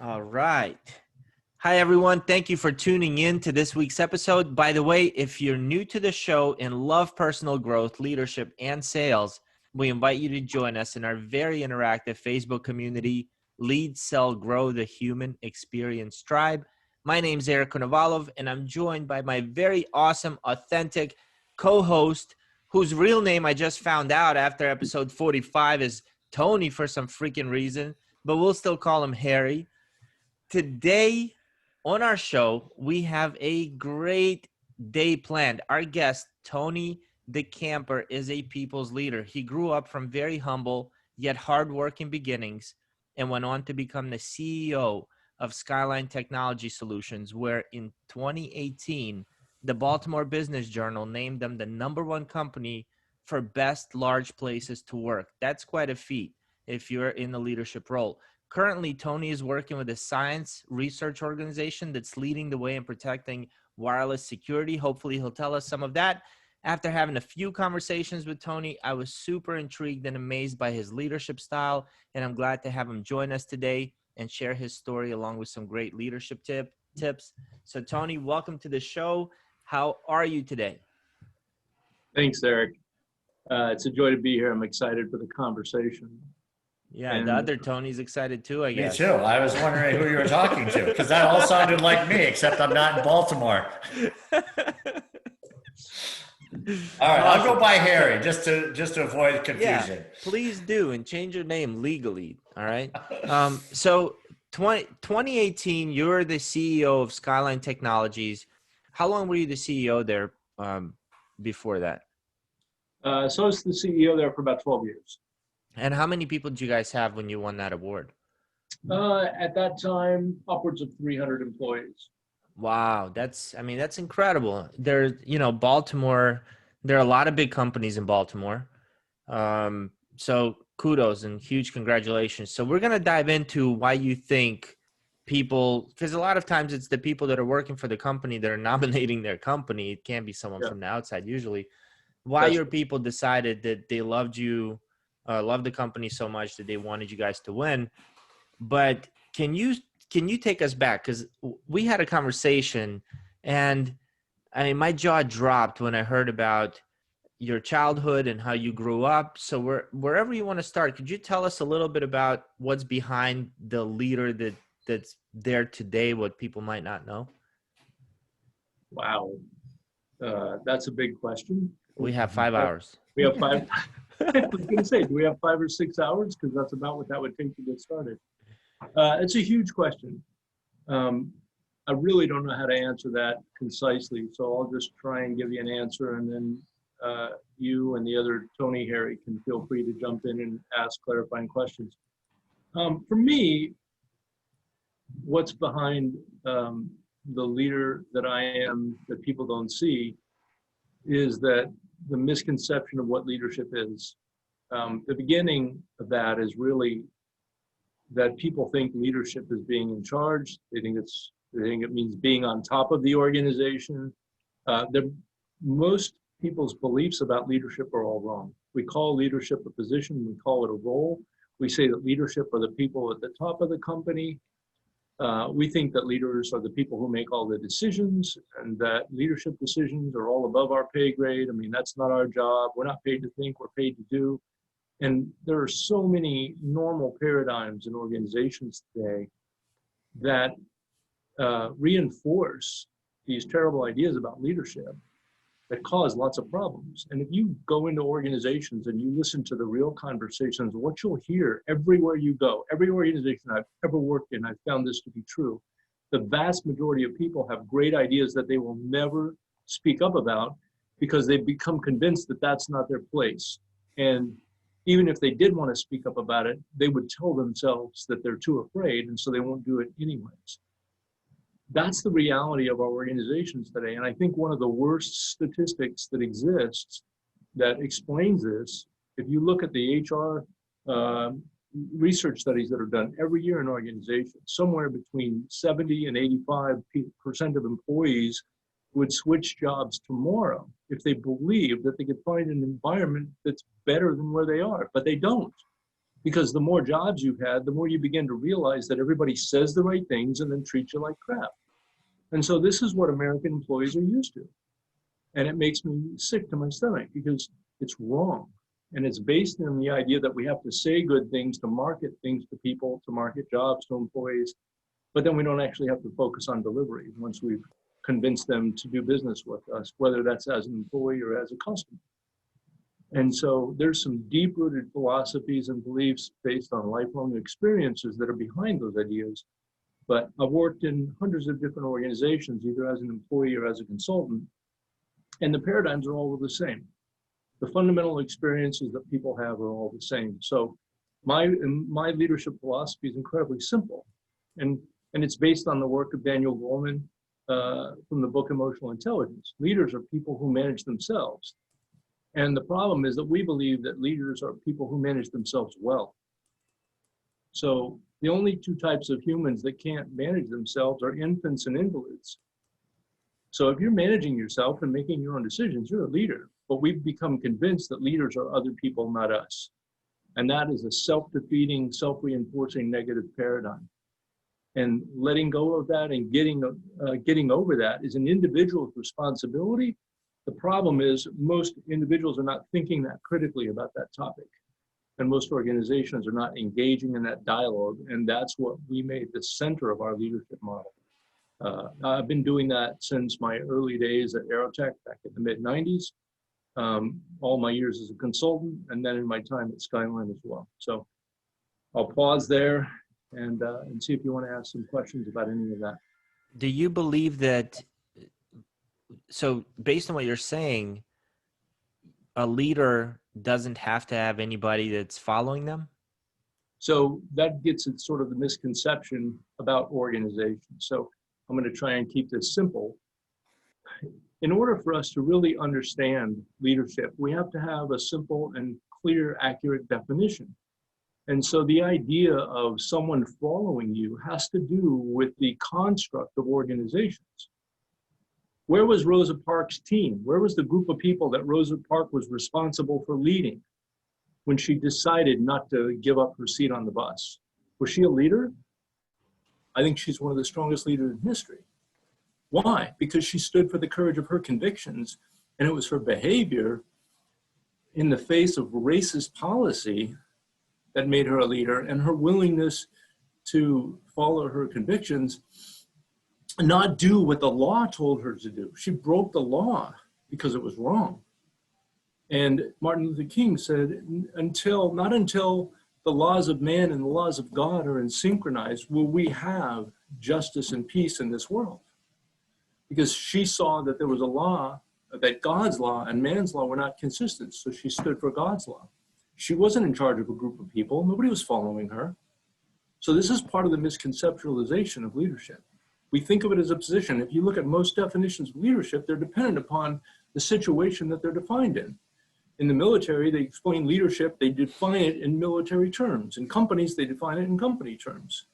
All right. Hi, everyone. Thank you for tuning in to this week's episode. By the way, if you're new to the show and love personal growth, leadership, and sales, we invite you to join us in our very interactive Facebook community, Lead, Sell, Grow the Human Experience Tribe. My name's Eric Konovalov, and I'm joined by my very awesome, authentic co-host, whose real name I just found out after episode 45 is Tony for some freaking reason, but we'll still call him Harry. Today on our show, we have a great day planned. Our guest, Tony Diekemper, is a people's leader. He grew up from very humble yet hardworking beginnings and went on to become the CEO of Skyline Technology Solutions, where in 2018, the Baltimore Business Journal named them the #1 company for best large places to work. That's quite a feat if you're in the leadership role. Currently, Tony is working with a science research organization that's leading the way in protecting wireless security. Hopefully, he'll tell us some of that. After having a few conversations with Tony, I was super intrigued and amazed by his leadership style, and I'm glad to have him join us today and share his story along with some great leadership tips. So, Tony, welcome to the show. How are you today? Thanks, Eric. It's a joy to be here. I'm excited for the conversation. Yeah, the other Tony's excited too, I Me guess. too. I was wondering who you were talking to because that all sounded like me, except I'm not in Baltimore. All right, I'll go by Harry just to avoid confusion. Yeah, please do, and change your name legally. All right. So 2018, you're the CEO of Skyline Technologies. How long were you the CEO there before that? So I was the CEO there for about 12 years. And how many people did you guys have when you won that award? At that time, upwards of 300 employees. Wow, that's incredible. Baltimore, there are a lot of big companies in Baltimore. So kudos and huge congratulations. So we're going to dive into why you think people, because a lot of times it's the people that are working for the company that are nominating their company. It can't be someone from the outside usually. Why your people decided that they loved you, loved the company so much that they wanted you guys to win. But can you take us back? Because we had a conversation, and I mean, my jaw dropped when I heard about your childhood and how you grew up. So wherever you want to start, could you tell us a little bit about what's behind the leader that's there today, what people might not know? Wow. That's a big question. We have 5 hours. We have 5. I was going to say, do we have 5 or 6 hours? Because that's about what that would take to get started. It's a huge question. I really don't know how to answer that concisely, so I'll just try and give you an answer, and then you and the other Tony, Harry, can feel free to jump in and ask clarifying questions. For me, what's behind the leader that I am that people don't see is that the misconception of what leadership is. The beginning of that is really that people think leadership is being in charge. They think it means being on top of the organization. Most people's beliefs about leadership are all wrong. We call leadership a position, we call it a role. We say that leadership are the people at the top of the company. We think that leaders are the people who make all the decisions, and that leadership decisions are all above our pay grade. I mean, that's not our job. We're not paid to think, we're paid to do. And there are so many normal paradigms in organizations today that reinforce these terrible ideas about leadership that cause lots of problems. And if you go into organizations and you listen to the real conversations, what you'll hear everywhere you go, every organization I've ever worked in, I've found this to be true. The vast majority of people have great ideas that they will never speak up about because they've become convinced that that's not their place. And even if they did want to speak up about it, they would tell themselves that they're too afraid, and so they won't do it anyways. That's the reality of our organizations today. And I think one of the worst statistics that exists that explains this, if you look at the HR research studies that are done every year in organizations, somewhere between 70 and 85% of employees would switch jobs tomorrow if they believe that they could find an environment that's better than where they are, but they don't. Because the more jobs you've had, the more you begin to realize that everybody says the right things and then treats you like crap. And so this is what American employees are used to. And it makes me sick to my stomach because it's wrong. And it's based on the idea that we have to say good things to market things to people, to market jobs to employees, but then we don't actually have to focus on delivery once we've convinced them to do business with us, whether that's as an employee or as a customer. And so there's some deep-rooted philosophies and beliefs based on lifelong experiences that are behind those ideas. But I've worked in hundreds of different organizations, either as an employee or as a consultant, and the paradigms are all the same. The fundamental experiences that people have are all the same. So my leadership philosophy is incredibly simple. And it's based on the work of Daniel Goleman from the book Emotional Intelligence. Leaders are people who manage themselves. And the problem is that we believe that leaders are people who manage themselves well. So the only two types of humans that can't manage themselves are infants and invalids. So if you're managing yourself and making your own decisions, you're a leader. But we've become convinced that leaders are other people, not us. And that is a self-defeating, self-reinforcing negative paradigm. And letting go of that and getting over that is an individual's responsibility. The problem is most individuals are not thinking that critically about that topic. And most organizations are not engaging in that dialogue. And that's what we made the center of our leadership model. I've been doing that since my early days at Aerotech back in the mid-90s, all my years as a consultant, and then in my time at Skyline as well. So I'll pause there and see if you want to ask some questions about any of that. Do you believe that, so based on what you're saying, a leader doesn't have to have anybody that's following them? So that gets at sort of the misconception about organizations. So I'm going to try and keep this simple. In order for us to really understand leadership, we have to have a simple and clear, accurate definition. And so the idea of someone following you has to do with the construct of organizations. Where was Rosa Parks' team? Where was the group of people that Rosa Parks was responsible for leading when she decided not to give up her seat on the bus? Was she a leader? I think she's one of the strongest leaders in history. Why? Because she stood for the courage of her convictions, and it was her behavior in the face of racist policy that made her a leader, and her willingness to follow her convictions, not do what the law told her to do. She broke the law because it was wrong. And Martin Luther King said, not until the laws of man and the laws of God are synchronized will we have justice and peace in this world. Because she saw that there was a law, that God's law and man's law were not consistent, so she stood for God's law. She wasn't in charge of a group of people. Nobody was following her. So this is part of the misconceptualization of leadership. We think of it as a position. If you look at most definitions of leadership, they're dependent upon the situation that they're defined in. In the military, they explain leadership, they define it in military terms. In companies, they define it in company terms.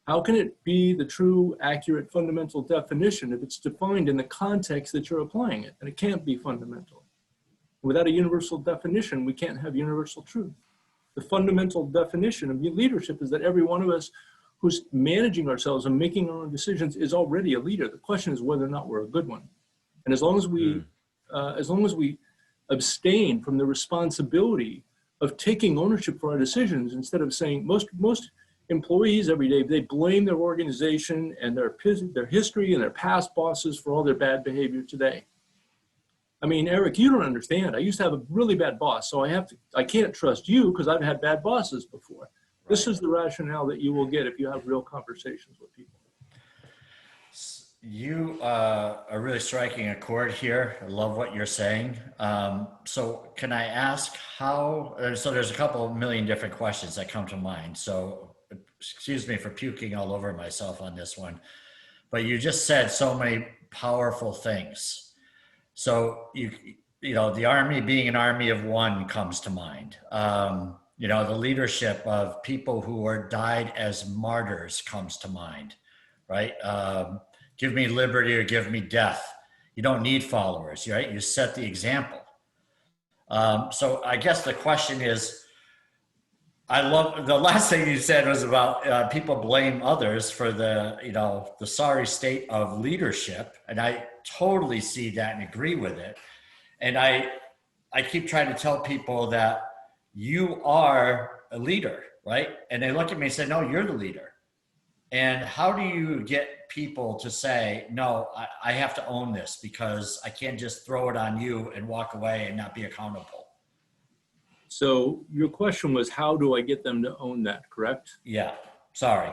How can it be the true, accurate, fundamental definition if it's defined in the context that you're applying it? And it can't be fundamental. Without a universal definition, we can't have universal truth. The fundamental definition of leadership is that every one of us who's managing ourselves and making our own decisions is already a leader. The question is whether or not we're a good one. And as long as we abstain from the responsibility of taking ownership for our decisions, instead of saying, most employees every day, they blame their organization and their history and their past bosses for all their bad behavior today. I mean, Eric, you don't understand. I used to have a really bad boss, so I can't trust you because I've had bad bosses before. Right. This is the rationale that you will get if you have real conversations with people. You are really striking a chord here. I love what you're saying. So can I ask how, so there's a couple of million different questions that come to mind. So excuse me for puking all over myself on this one, but you just said so many powerful things. So you know, the army being an army of one comes to mind. You know, the leadership of people who are died as martyrs comes to mind, right? Give me liberty or give me death. You don't need followers, right? You set the example. So I guess the question is, I love the last thing you said was about people blame others for the sorry state of leadership. And I totally see that and agree with it. And I keep trying to tell people that you are a leader, right? And they look at me and say, no, you're the leader. And how do you get people to say, no, I have to own this because I can't just throw it on you and walk away and not be accountable? So your question was, how do I get them to own that, correct? Yeah. Sorry.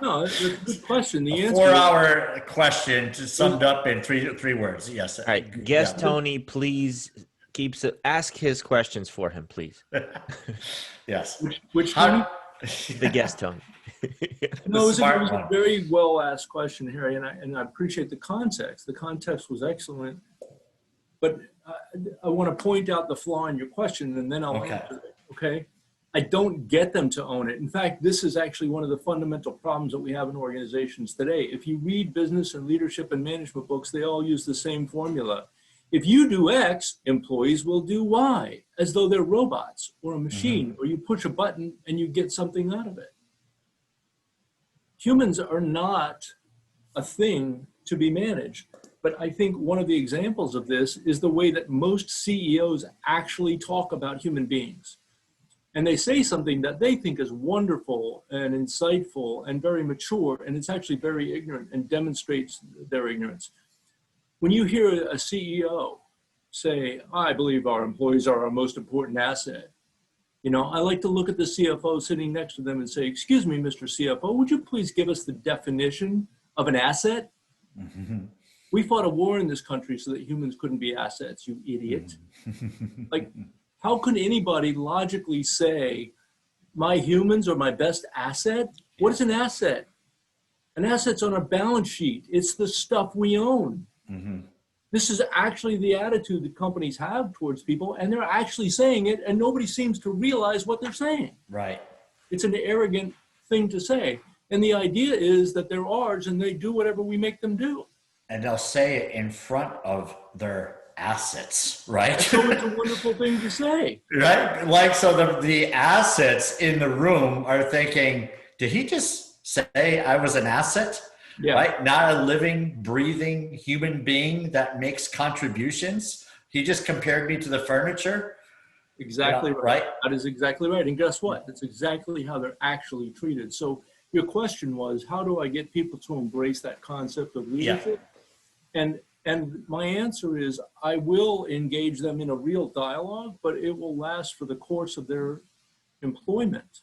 No, that's a good question. The A answer 4-hour question summed up in three words. Yes. All right, guest Tony, please ask his questions for him, please. Yes. which How, The guest Tony. No, it was smart a one. very well asked question, Harry, and I appreciate the context. The context was excellent, but I want to point out the flaw in your question, and then I'll answer it. Okay, I don't get them to own it. In fact, this is actually one of the fundamental problems that we have in organizations today. If you read business and leadership and management books, they all use the same formula. If you do X, employees will do Y, as though they're robots or a machine, or you push a button and you get something out of it. Humans are not a thing to be managed. But I think one of the examples of this is the way that most CEOs actually talk about human beings. And they say something that they think is wonderful and insightful and very mature, and it's actually very ignorant and demonstrates their ignorance. When you hear a CEO say, I believe our employees are our most important asset, I like to look at the CFO sitting next to them and say, excuse me, Mr. CFO, would you please give us the definition of an asset? Mm-hmm. We fought a war in this country so that humans couldn't be assets, you idiot. Like, how could anybody logically say, my humans are my best asset? What is an asset? An asset's on our balance sheet. It's the stuff we own. Mm-hmm. This is actually the attitude that companies have towards people, and they're actually saying it, and nobody seems to realize what they're saying. Right. It's an arrogant thing to say. And the idea is that they're ours, and they do whatever we make them do. And they'll say it in front of their assets, right? So it's a wonderful thing to say. Right? Like, so the assets in the room are thinking, did he just say I was an asset? Yeah. Right? Not a living, breathing human being that makes contributions. He just compared me to the furniture. Exactly right. That is exactly right. And guess what? That's exactly how they're actually treated. So your question was, how do I get people to embrace that concept of leadership? Yeah. And my answer is, I will engage them in a real dialogue, but it will last for the course of their employment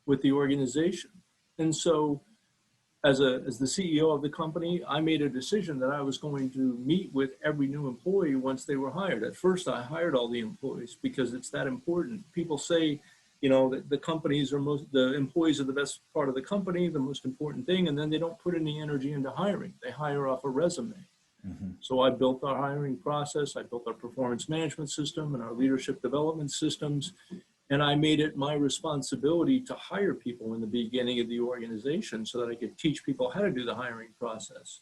with the organization. And so as the CEO of the company, I made a decision that I was going to meet with every new employee once they were hired. At first, I hired all the employees because it's that important. People say, that the employees are the best part of the company, the most important thing, and then they don't put any energy into hiring. They hire off a resume. Mm-hmm. So I built our hiring process, I built our performance management system and our leadership development systems, and I made it my responsibility to hire people in the beginning of the organization so that I could teach people how to do the hiring process.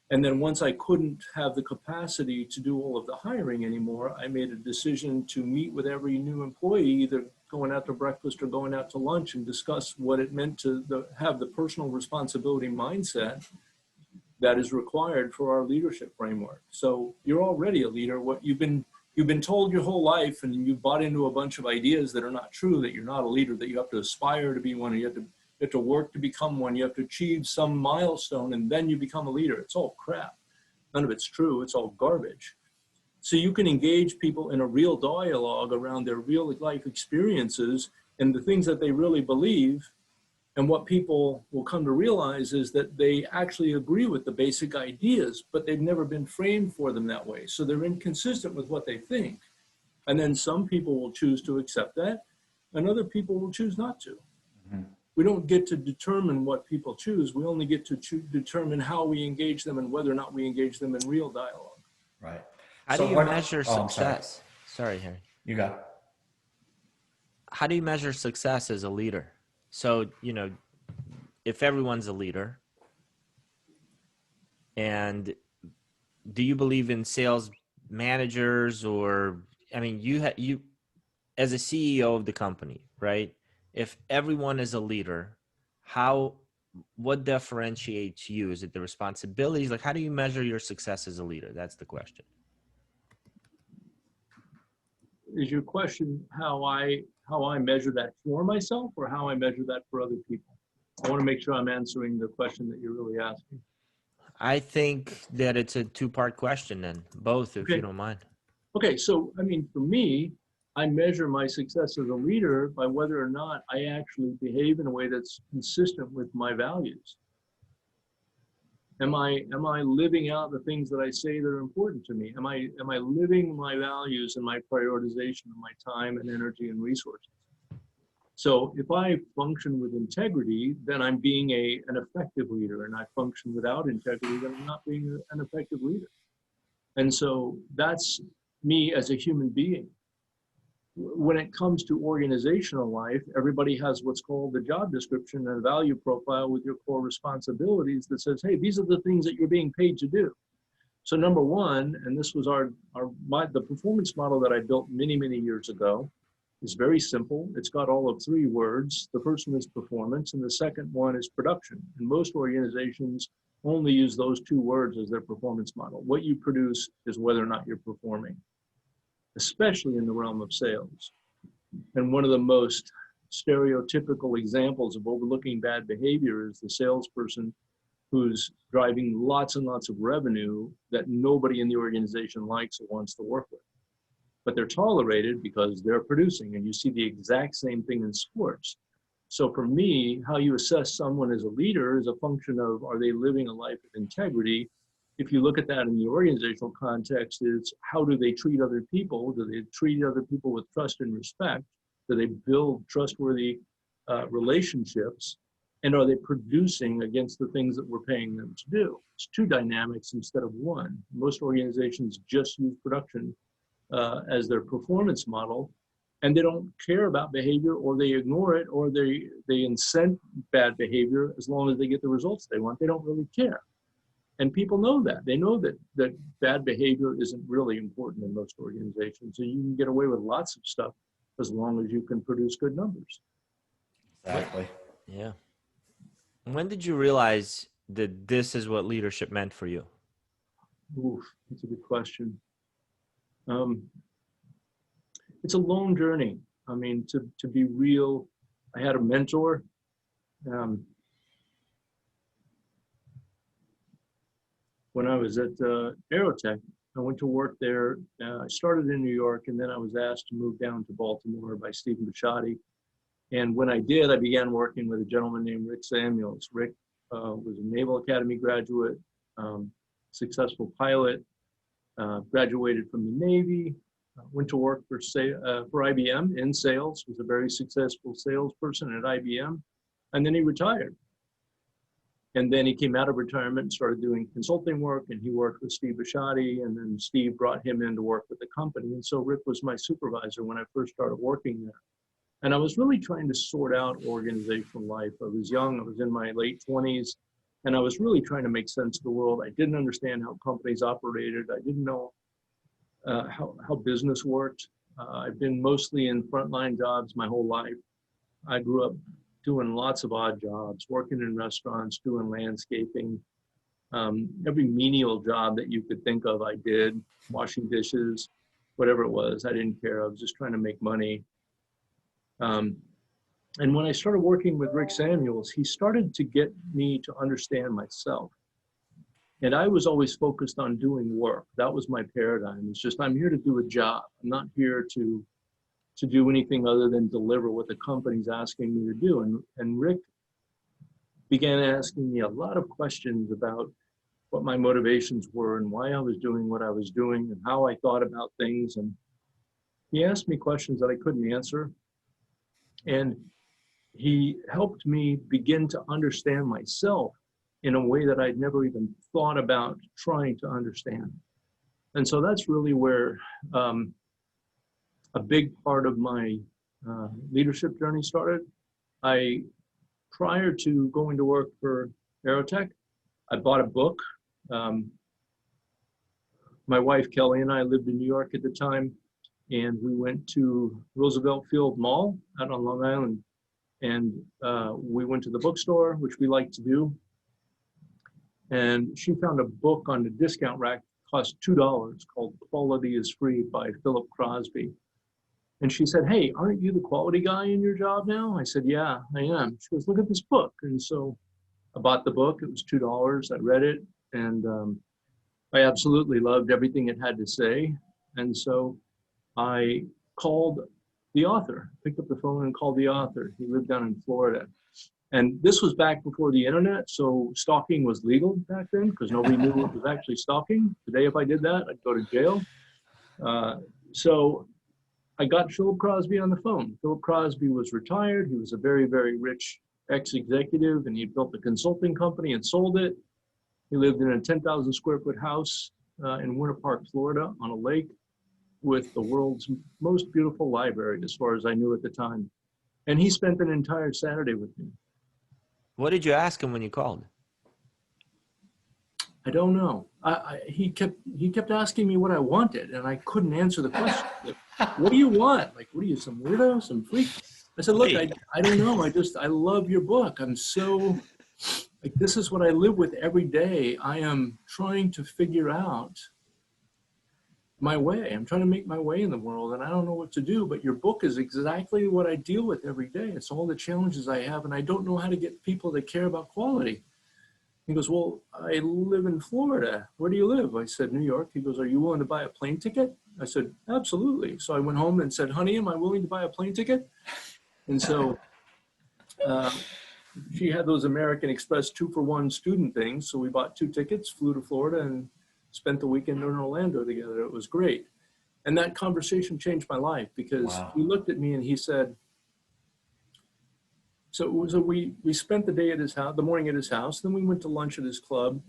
And then once I couldn't have the capacity to do all of the hiring anymore, I made a decision to meet with every new employee, either going out to breakfast or going out to lunch, and discuss what it meant to have the personal responsibility mindset that is required for our leadership framework. So you're already a leader. What you've been told your whole life, and you bought into a bunch of ideas that are not true, that you're not a leader, that you have to aspire to be one, you have to work to become one, you have to achieve some milestone, and then you become a leader. It's all crap. None of it's true. It's all garbage. So you can engage people in a real dialogue around their real life experiences and the things that they really believe. And what people will come to realize is that they actually agree with the basic ideas, but they've never been framed for them that way. So they're inconsistent with what they think. And then some people will choose to accept that, and other people will choose not to. Mm-hmm. We don't get to determine what people choose. We only get to determine how we engage them and whether or not we engage them in real dialogue. Right. How do you measure success? Sorry, Harry. You got. How do you measure success as a leader? So, if everyone's a leader, and do you believe in sales managers, or, I mean, as a CEO of the company, right? If everyone is a leader, what differentiates you? Is it the responsibilities? Like, how do you measure your success as a leader? That's the question. Is your question how I measure that for myself or how I measure that for other people? I want to make sure I'm answering the question that you're really asking. I think that it's a two-part question then, both, if you don't mind. Okay, so I mean, for me, I measure my success as a leader by whether or not I actually behave in a way that's consistent with my values. Am I living out the things that I say that are important to me? Am I living my values and my prioritization of my time and energy and resources? So if I function with integrity, then I'm being an effective leader, and I function without integrity, then I'm not being an effective leader. And so that's me as a human being. When it comes to organizational life, everybody has what's called the job description and a value profile with your core responsibilities that says, hey, these are the things that you're being paid to do. So number one, and this was the performance model that I built many, many years ago, is very simple. It's got all of three words. The first one is performance, and the second one is production. And most organizations only use those two words as their performance model. What you produce is whether or not you're performing, especially in the realm of sales. And one of the most stereotypical examples of overlooking bad behavior is the salesperson who's driving lots and lots of revenue that nobody in the organization likes or wants to work with. But they're tolerated because they're producing, and you see the exact same thing in sports. So for me, how you assess someone as a leader is a function of, are they living a life of integrity? If you look at that in the organizational context, it's how do they treat other people? Do they treat other people with trust and respect? Do they build trustworthy relationships? And are they producing against the things that we're paying them to do? It's two dynamics instead of one. Most organizations just use production as their performance model, and they don't care about behavior, or they ignore it, or they incent bad behavior as long as they get the results they want. They don't really care. And people know that. They know that bad behavior isn't really important in most organizations. So you can get away with lots of stuff as long as you can produce good numbers. Exactly. Yeah. When did you realize that this is what leadership meant for you? Oof, that's a good question. It's a long journey. I mean, to be real, I had a mentor. When I was at Aerotech, I went to work there. I started in New York, and then I was asked to move down to Baltimore by Stephen Bisciotti. And when I did, I began working with a gentleman named Rick Samuels. Rick was a Naval Academy graduate, successful pilot, graduated from the Navy, went to work for IBM in sales, was a very successful salesperson at IBM, and then he retired. And then he came out of retirement and started doing consulting work, and he worked with Steve Bisciotti, and then Steve brought him in to work with the company. And so Rick was my supervisor when I first started working there. And I was really trying to sort out organizational life. I was young, I was in my late 20s, and I was really trying to make sense of the world. I didn't understand how companies operated. I didn't know how business worked. I've been mostly in frontline jobs my whole life. I grew up doing lots of odd jobs, working in restaurants, doing landscaping. Every menial job that you could think of, I did, washing dishes, whatever it was, I didn't care. I was just trying to make money. And when I started working with Rick Samuels, he started to get me to understand myself. And I was always focused on doing work. That was my paradigm. It's just, I'm here to do a job. I'm not here to do anything other than deliver what the company's asking me to do. And Rick began asking me a lot of questions about what my motivations were and why I was doing what I was doing and how I thought about things. And he asked me questions that I couldn't answer. And he helped me begin to understand myself in a way that I'd never even thought about trying to understand. And so that's really where a big part of my leadership journey started. Prior to going to work for Aerotech, I bought a book. My wife, Kelly, and I lived in New York at the time, and we went to Roosevelt Field Mall out on Long Island, and we went to the bookstore, which we like to do. And she found a book on the discount rack, cost $2, called Quality is Free by Philip Crosby. And she said, hey, aren't you the quality guy in your job now? I said, yeah, I am. She goes, look at this book. And so I bought the book. It was $2. I read it, and I absolutely loved everything it had to say. And so I called the author, picked up the phone and called the author. He lived down in Florida. And this was back before the internet, so stalking was legal back then because nobody knew it was actually stalking. Today, if I did that, I'd go to jail. So I got Philip Crosby on the phone. Philip Crosby was retired. He was a very, very rich ex-executive, and he built a consulting company and sold it. He lived in a 10,000 square foot house in Winter Park, Florida, on a lake with the world's most beautiful library, as far as I knew at the time. And he spent an entire Saturday with me. What did you ask him when you called? I don't know. He kept asking me what I wanted, and I couldn't answer the question. Like, what do you want? Like, what are you, some weirdo, some freak? I said, look, I don't know. I love your book. I'm so, like, this is what I live with every day. I am trying to figure out my way. I'm trying to make my way in the world, and I don't know what to do, but your book is exactly what I deal with every day. It's all the challenges I have, and I don't know how to get people that care about quality. He goes, well, I live in Florida. Where do you live? I said, New York. He goes, are you willing to buy a plane ticket? I said, absolutely. So I went home and said, honey, am I willing to buy a plane ticket? And so she had those American Express 2-for-1 student things. So we bought 2 tickets, flew to Florida, and spent the weekend in Orlando together. It was great. And that conversation changed my life because Wow. He looked at me and he said, so we spent the day at his house, the morning at his house, then we went to lunch at his club.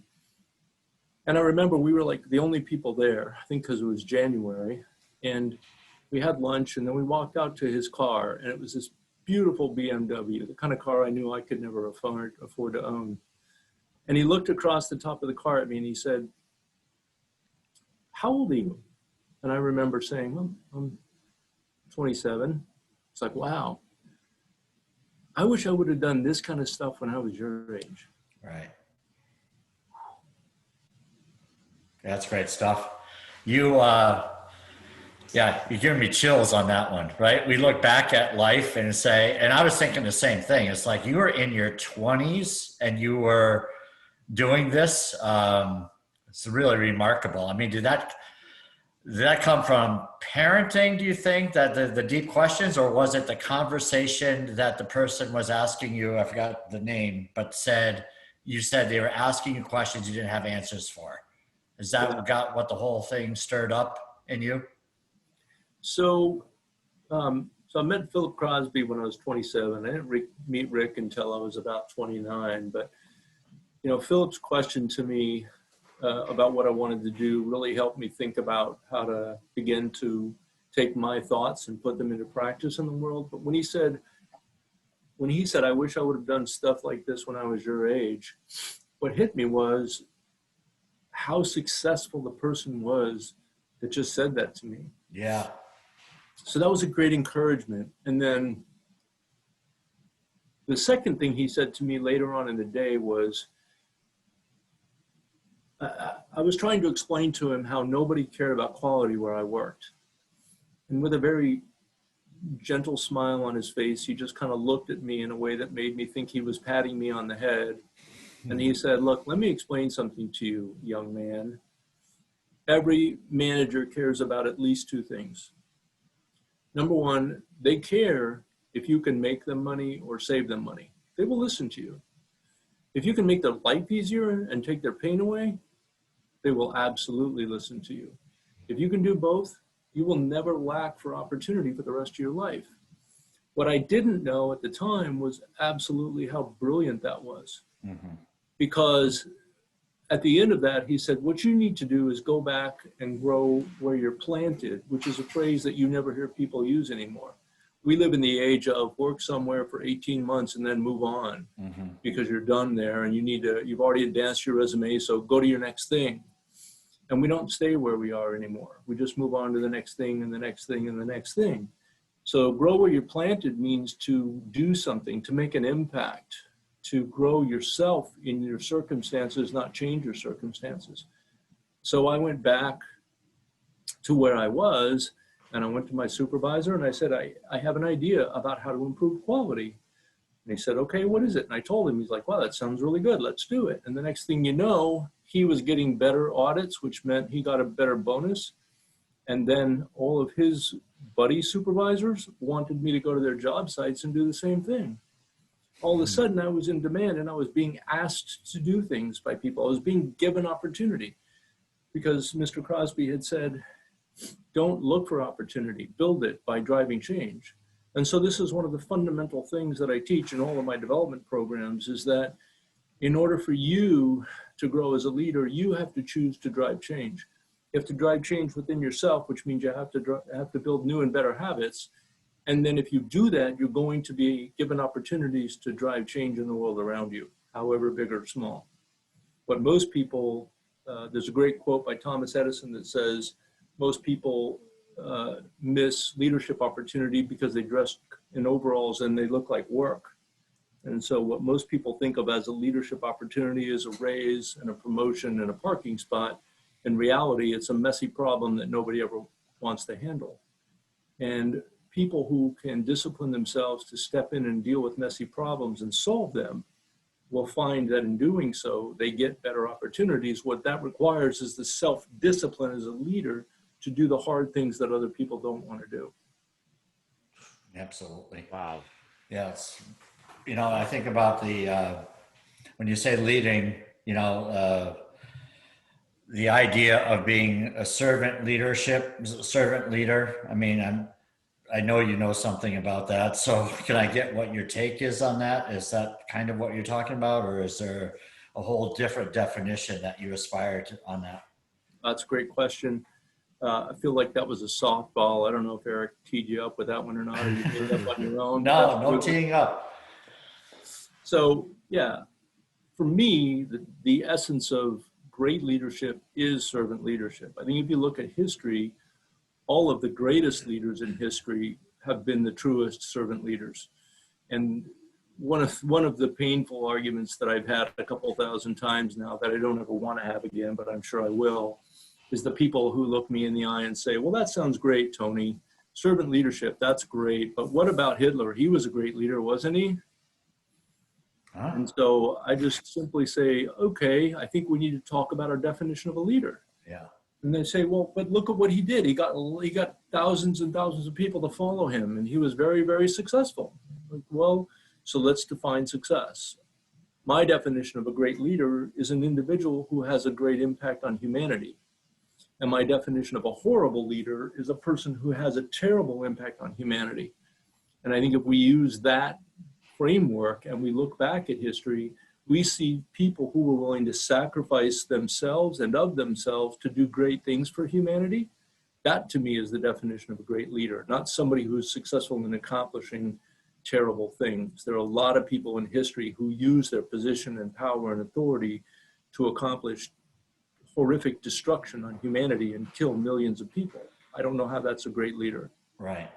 And I remember we were like the only people there, I think because it was January, and we had lunch, and then we walked out to his car, and it was this beautiful BMW, the kind of car I knew I could never afford to own. And he looked across the top of the car at me and he said, how old are you? And I remember saying, well, I'm 27. It's like, wow. I wish I would have done this kind of stuff when I was your age. Right. That's great stuff. You, yeah, you're giving me chills on that one, right? We look back at life and say, and I was thinking the same thing. It's like you were in your 20s and you were doing this. It's really remarkable. I mean, did that come from parenting, do you think, that the deep questions, or was it the conversation that the person was asking you, I forgot the name, but you said they were asking you questions you didn't have answers for? Is that what the whole thing stirred up in you? So I met Philip Crosby when I was 27. I didn't meet Rick until I was about 29. But, you know, Philip's question to me about what I wanted to do really helped me think about how to begin to take my thoughts and put them into practice in the world. But when he said, I wish I would have done stuff like this when I was your age, what hit me was how successful the person was that just said that to me. Yeah. So that was a great encouragement. And then the second thing he said to me later on in the day was, I was trying to explain to him how nobody cared about quality where I worked. And with a very gentle smile on his face, he just kind of looked at me in a way that made me think he was patting me on the head. And he said, look, let me explain something to you, young man. Every manager cares about at least 2 things. Number one, they care if you can make them money or save them money. They will listen to you. If you can make their life easier and take their pain away, they will absolutely listen to you. If you can do both, you will never lack for opportunity for the rest of your life. What I didn't know at the time was absolutely how brilliant that was. Mm-hmm. Because at the end of that, he said, what you need to do is go back and grow where you're planted, which is a phrase that you never hear people use anymore. We live in the age of work somewhere for 18 months and then move on because you're done there and you've already advanced your resume, so go to your next thing. And we don't stay where we are anymore. We just move on to the next thing and the next thing and the next thing. So grow where you're planted means to do something, to make an impact, to grow yourself in your circumstances, not change your circumstances. So I went back to where I was, and I went to my supervisor and I said, I have an idea about how to improve quality. And he said, okay, what is it? And I told him. He's like, wow, that sounds really good. Let's do it. And the next thing you know, he was getting better audits, which meant he got a better bonus. And then all of his buddy supervisors wanted me to go to their job sites and do the same thing. All of a sudden, I was in demand and I was being asked to do things by people. I was being given opportunity because Mr. Crosby had said, don't look for opportunity, build it by driving change. And so this is one of the fundamental things that I teach in all of my development programs, is that in order for you to grow as a leader, you have to choose to drive change. You have to drive change within yourself, which means you have to build new and better habits. And then if you do that, you're going to be given opportunities to drive change in the world around you, however big or small. But most people, there's a great quote by Thomas Edison that says, most people miss leadership opportunity because they dress in overalls and they look like work. And so what most people think of as a leadership opportunity is a raise and a promotion and a parking spot. In reality, it's a messy problem that nobody ever wants to handle. And people who can discipline themselves to step in and deal with messy problems and solve them will find that in doing so, they get better opportunities. What that requires is the self-discipline as a leader to do the hard things that other people don't want to do. Absolutely. Wow. Yes. You know, I think about when you say leading, the idea of being a servant leader. I mean, I know you know something about that. So can I get what your take is on that? Is that kind of what you're talking about, or is there a whole different definition that you aspire to on that? That's a great question. I feel like that was a softball. I don't know if Eric teed you up with that one or not, or you made it up on your own. No teeing up. So yeah, for me, the essence of great leadership is servant leadership. I think if you look at history, all of the greatest leaders in history have been the truest servant leaders. And one of the painful arguments that I've had a couple thousand times now that I don't ever want to have again, but I'm sure I will, is the people who look me in the eye and say, well, that sounds great, Tony. Servant leadership, that's great. But what about Hitler? He was a great leader, wasn't he? Huh? And so I just simply say, okay, I think we need to talk about our definition of a leader. Yeah. And they say, well, but look at what he did. He got thousands and thousands of people to follow him, and he was very, very successful. Like, well, so let's define success. My definition of a great leader is an individual who has a great impact on humanity. And my definition of a horrible leader is a person who has a terrible impact on humanity. And I think if we use that framework and we look back at history, we see people who were willing to sacrifice themselves and of themselves to do great things for humanity. That to me is the definition of a great leader, not somebody who's successful in accomplishing terrible things. There are a lot of people in history who use their position and power and authority to accomplish horrific destruction on humanity and kill millions of people. I don't know how that's a great leader. Right.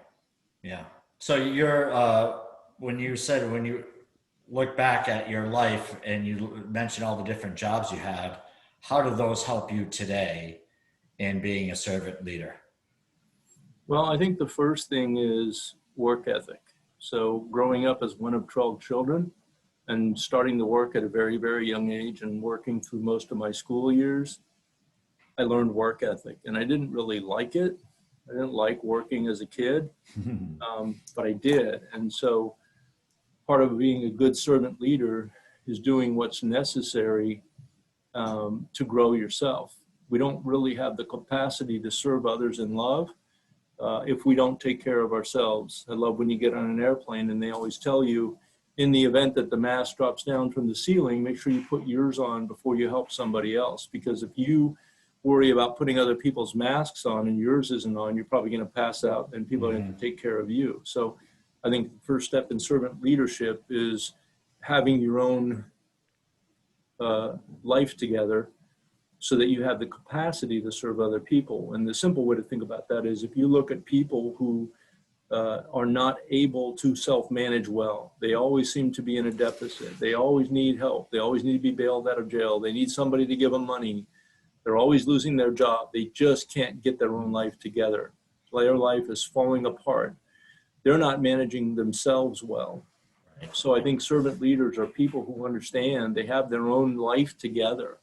Yeah. So you're, when you look back at your life and you mentioned all the different jobs you had, how do those help you today in being a servant leader? Well, I think the first thing is work ethic. So growing up as one of 12 children and starting to work at a very, very young age and working through most of my school years, I learned work ethic, and I didn't really like it. I didn't like working as a kid, but I did. And so part of being a good servant leader is doing what's necessary to grow yourself. We don't really have the capacity to serve others in love if we don't take care of ourselves. I love when you get on an airplane and they always tell you, in the event that the mask drops down from the ceiling, make sure you put yours on before you help somebody else. Because if you worry about putting other people's masks on and yours isn't on, you're probably going to pass out and people are going to take care of you. So I think the first step in servant leadership is having your own life together so that you have the capacity to serve other people. And the simple way to think about that is if you look at people who are not able to self-manage well, they always seem to be in a deficit. They always need help. They always need to be bailed out of jail. They need somebody to give them money. They're always losing their job. They just can't get their own life together. Their life is falling apart. They're not managing themselves well. So I think servant leaders are people who understand they have their own life together.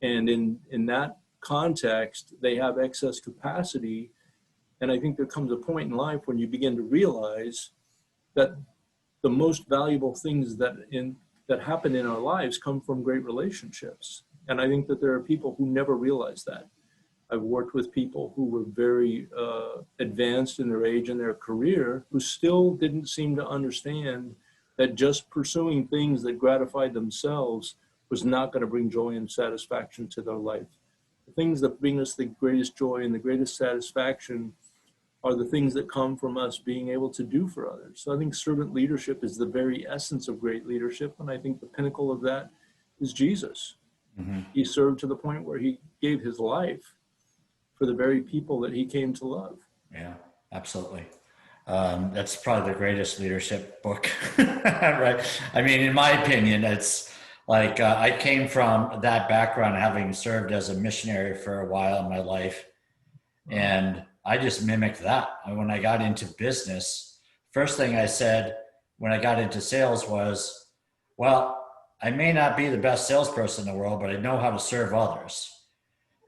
And in that context, they have excess capacity. And I think there comes a point in life when you begin to realize that the most valuable things that happen in our lives come from great relationships. And I think that there are people who never realize that. I've worked with people who were very advanced in their age and their career who still didn't seem to understand that just pursuing things that gratified themselves was not going to bring joy and satisfaction to their life. The things that bring us the greatest joy and the greatest satisfaction are the things that come from us being able to do for others. So I think servant leadership is the very essence of great leadership. And I think the pinnacle of that is Jesus. Mm-hmm. He served to the point where he gave his life for the very people that he came to love. Yeah, absolutely. That's probably the greatest leadership book, right? I mean, in my opinion, it's like I came from that background, having served as a missionary for a while in my life. And I just mimicked that. When I got into business, first thing I said when I got into sales was, well, I may not be the best salesperson in the world, but I know how to serve others.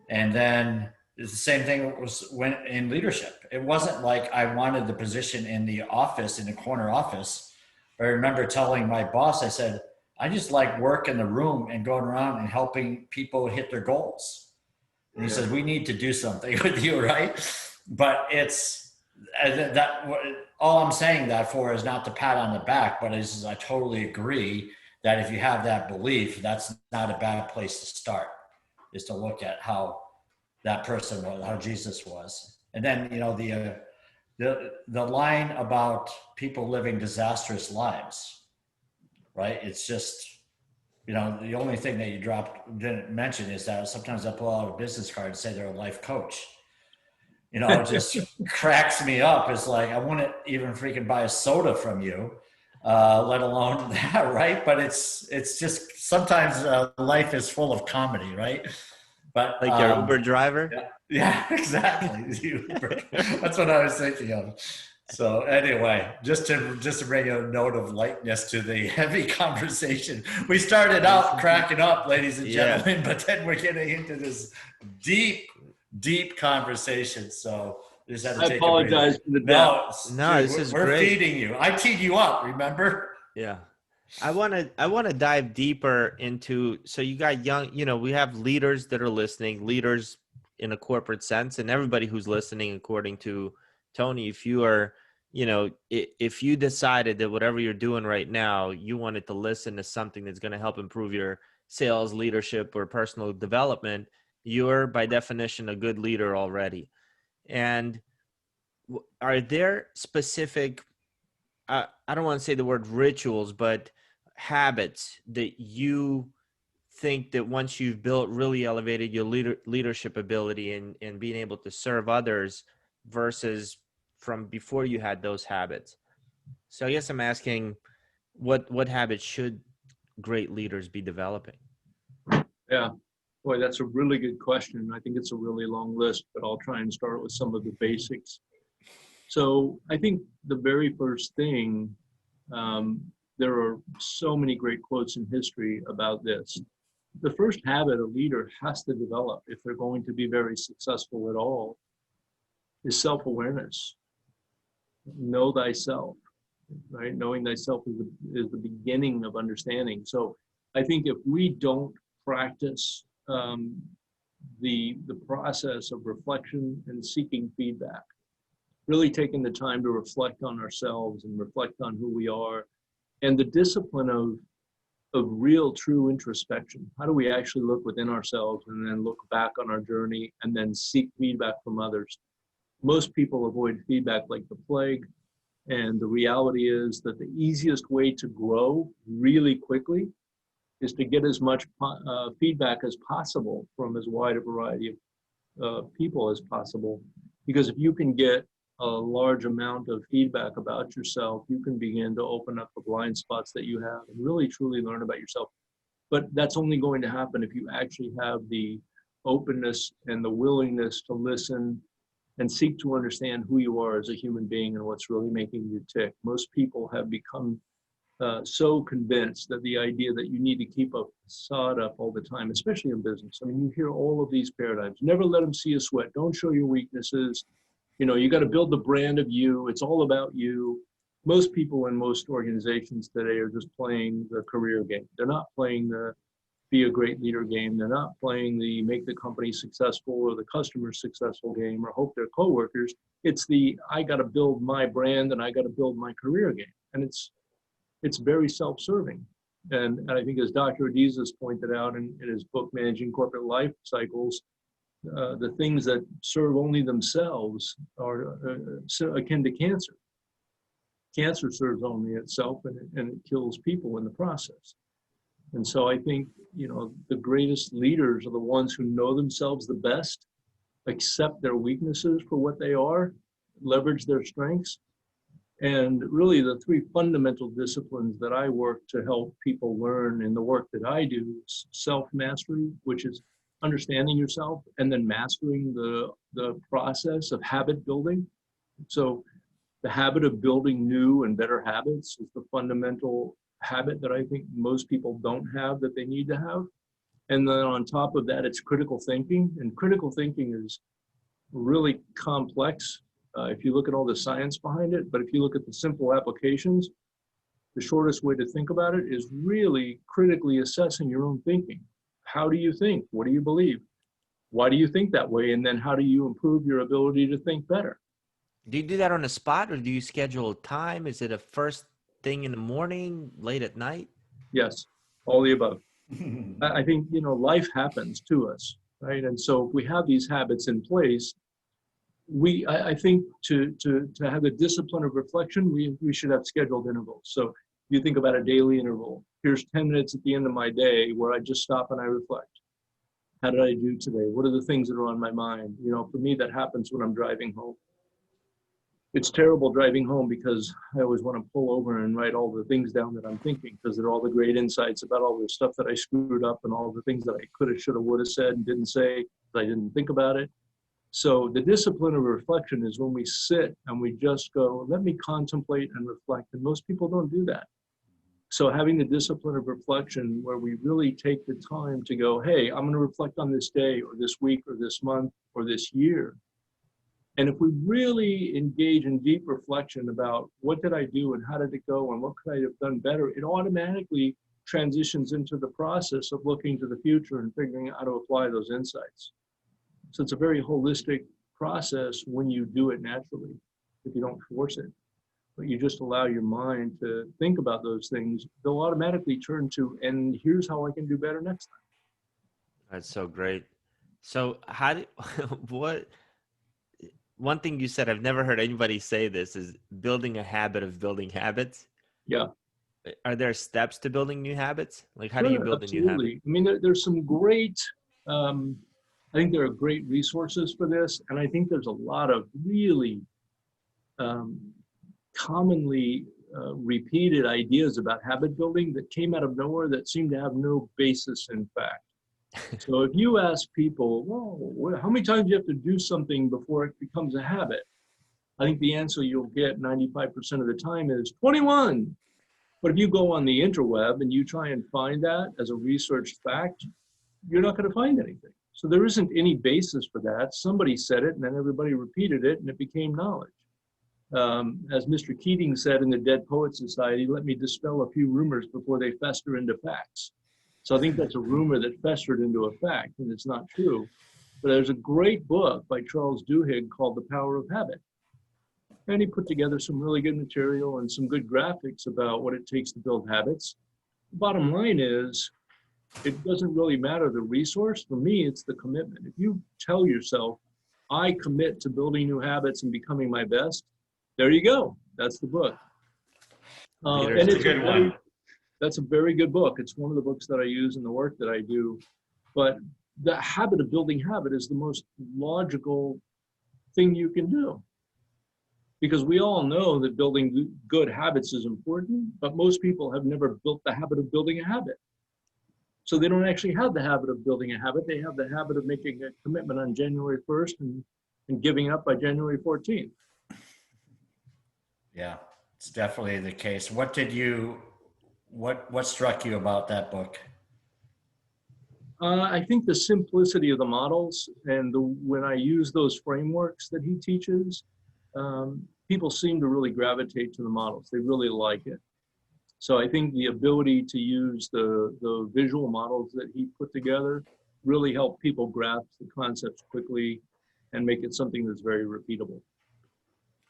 And then the same thing was when in leadership. It wasn't like I wanted the position in the office, in the corner office. But I remember telling my boss, I said, I just like work in the room and going around and helping people hit their goals. And he says, we need to do something with you, right? But it's that. All I'm saying that for is not to pat on the back, but is I totally agree that if you have that belief, that's not a bad place to start, is to look at how that person was, how Jesus was. And then, you know, the line about people living disastrous lives, right? It's just, you know, the only thing that you didn't mention is that sometimes I pull out a business card and say they're a life coach. You know, it just cracks me up. It's like, I wouldn't even freaking buy a soda from you, let alone that, right? But it's just sometimes life is full of comedy, right? But like your Uber driver. Yeah, exactly. That's what I was thinking of. So anyway, just to bring a note of lightness to the heavy conversation. We started out cracking up, ladies and gentlemen, but then we're getting into this deep conversation. So just had to take apologize for the depth. No, this is we're great. feeding you. I teed you up, remember? Yeah. I want to dive deeper into, so you got young, you know, we have leaders that are listening, leaders in a corporate sense, and everybody who's listening, according to Tony, if you are, you know, if you decided that whatever you're doing right now, you wanted to listen to something that's going to help improve your sales, leadership, or personal development, you're by definition a good leader already. And are there specific, I don't want to say the word rituals, but habits that you think that once you've built, really elevated your leadership ability and being able to serve others versus from before you had those habits? So I guess I'm asking, what habits should great leaders be developing? Yeah, boy, that's a really good question. I think it's a really long list, but I'll try and start with some of the basics. So I think the very first thing, there are so many great quotes in history about this. The first habit a leader has to develop if they're going to be very successful at all is self-awareness. Know thyself, right? Knowing thyself is the beginning of understanding. So I think if we don't practice the process of reflection and seeking feedback, really taking the time to reflect on ourselves and reflect on who we are, and the discipline of real true introspection. How do we actually look within ourselves and then look back on our journey and then seek feedback from others? Most people avoid feedback like the plague. And the reality is that the easiest way to grow really quickly is to get as much feedback as possible from as wide a variety of people as possible. Because if you can get a large amount of feedback about yourself, you can begin to open up the blind spots that you have and really truly learn about yourself. But that's only going to happen if you actually have the openness and the willingness to listen and seek to understand who you are as a human being and what's really making you tick. Most people have become so convinced that the idea that you need to keep a facade up all the time, especially in business. I mean, you hear all of these paradigms. Never let them see you sweat. Don't show your weaknesses. You know, you got to build the brand of you. It's all about you. Most people in most organizations today are just playing the career game. They're not playing the be a great leader game. They're not playing the make the company successful or the customer successful game or hope their coworkers. It's the I got to build my brand and I got to build my career game. And it's very self-serving. And I think as Dr. Adizes pointed out in his book, Managing Corporate Life Cycles, the things that serve only themselves are akin to cancer. Cancer serves only itself and it kills people in the process. And so I think, you know, the greatest leaders are the ones who know themselves the best, accept their weaknesses for what they are, leverage their strengths. And really the three fundamental disciplines that I work to help people learn in the work that I do is self-mastery, which is understanding yourself, and then mastering the process of habit building. So the habit of building new and better habits is the fundamental habit that I think most people don't have that they need to have. And then on top of that, it's critical thinking. And critical thinking is really complex if you look at all the science behind it. But if you look at the simple applications, the shortest way to think about it is really critically assessing your own thinking. How do you think? What do you believe? Why do you think that way? And then how do you improve your ability to think better? Do you do that on the spot, or do you schedule time? Is it a first thing in the morning, late at night? Yes, all the above. I think, you know, life happens to us, right? And so if we have these habits in place, I think to have a discipline of reflection, we should have scheduled intervals. So you think about a daily interval. Here's 10 minutes at the end of my day where I just stop and I reflect. How did I do today? What are the things that are on my mind? You know, for me, that happens when I'm driving home. It's terrible driving home because I always want to pull over and write all the things down that I'm thinking, because they're all the great insights about all the stuff that I screwed up and all the things that I could have, should have, would have said and didn't say because I didn't think about it. So the discipline of reflection is when we sit and we just go, let me contemplate and reflect. And most people don't do that. So having the discipline of reflection where we really take the time to go, hey, I'm going to reflect on this day or this week or this month or this year. And if we really engage in deep reflection about what did I do and how did it go and what could I have done better, it automatically transitions into the process of looking to the future and figuring out how to apply those insights. So it's a very holistic process when you do it naturally, if you don't force it. But you just allow your mind to think about those things, they'll automatically turn to, and here's how I can do better next time. That's so great. So how do, one thing you said, I've never heard anybody say this, is building a habit of building habits. Yeah. Are there steps to building new habits? Like, how do you build absolutely. a new habit? I mean, there's some great, I think there are great resources for this. And I think there's a lot of really commonly repeated ideas about habit building that came out of nowhere that seem to have no basis in fact. So if you ask people, well, how many times do you have to do something before it becomes a habit? I think the answer you'll get 95% of the time is 21. But if you go on the interweb and you try and find that as a researched fact, you're not going to find anything. So there isn't any basis for that. Somebody said it and then everybody repeated it and it became knowledge. As Mr. Keating said in the Dead Poets Society, let me dispel a few rumors before they fester into facts. So I think that's a rumor that festered into a fact, and it's not true. But there's a great book by Charles Duhigg called The Power of Habit. And he put together some really good material and some good graphics about what it takes to build habits. The bottom line is, it doesn't really matter the resource. For me, it's the commitment. If you tell yourself, I commit to building new habits and becoming my best, there you go. That's the book. And it's a good one. That's a very good book. It's one of the books that I use in the work that I do. But the habit of building habit is the most logical thing you can do. Because we all know that building good habits is important, but most people have never built the habit of building a habit. So they don't actually have the habit of building a habit. They have the habit of making a commitment on January 1st and giving up by January 14th. Yeah, it's definitely the case. What struck you about that book? I think the simplicity of the models and when I use those frameworks that he teaches, people seem to really gravitate to the models. They really like it. So I think the ability to use the visual models that he put together really help people grasp the concepts quickly and make it something that's very repeatable.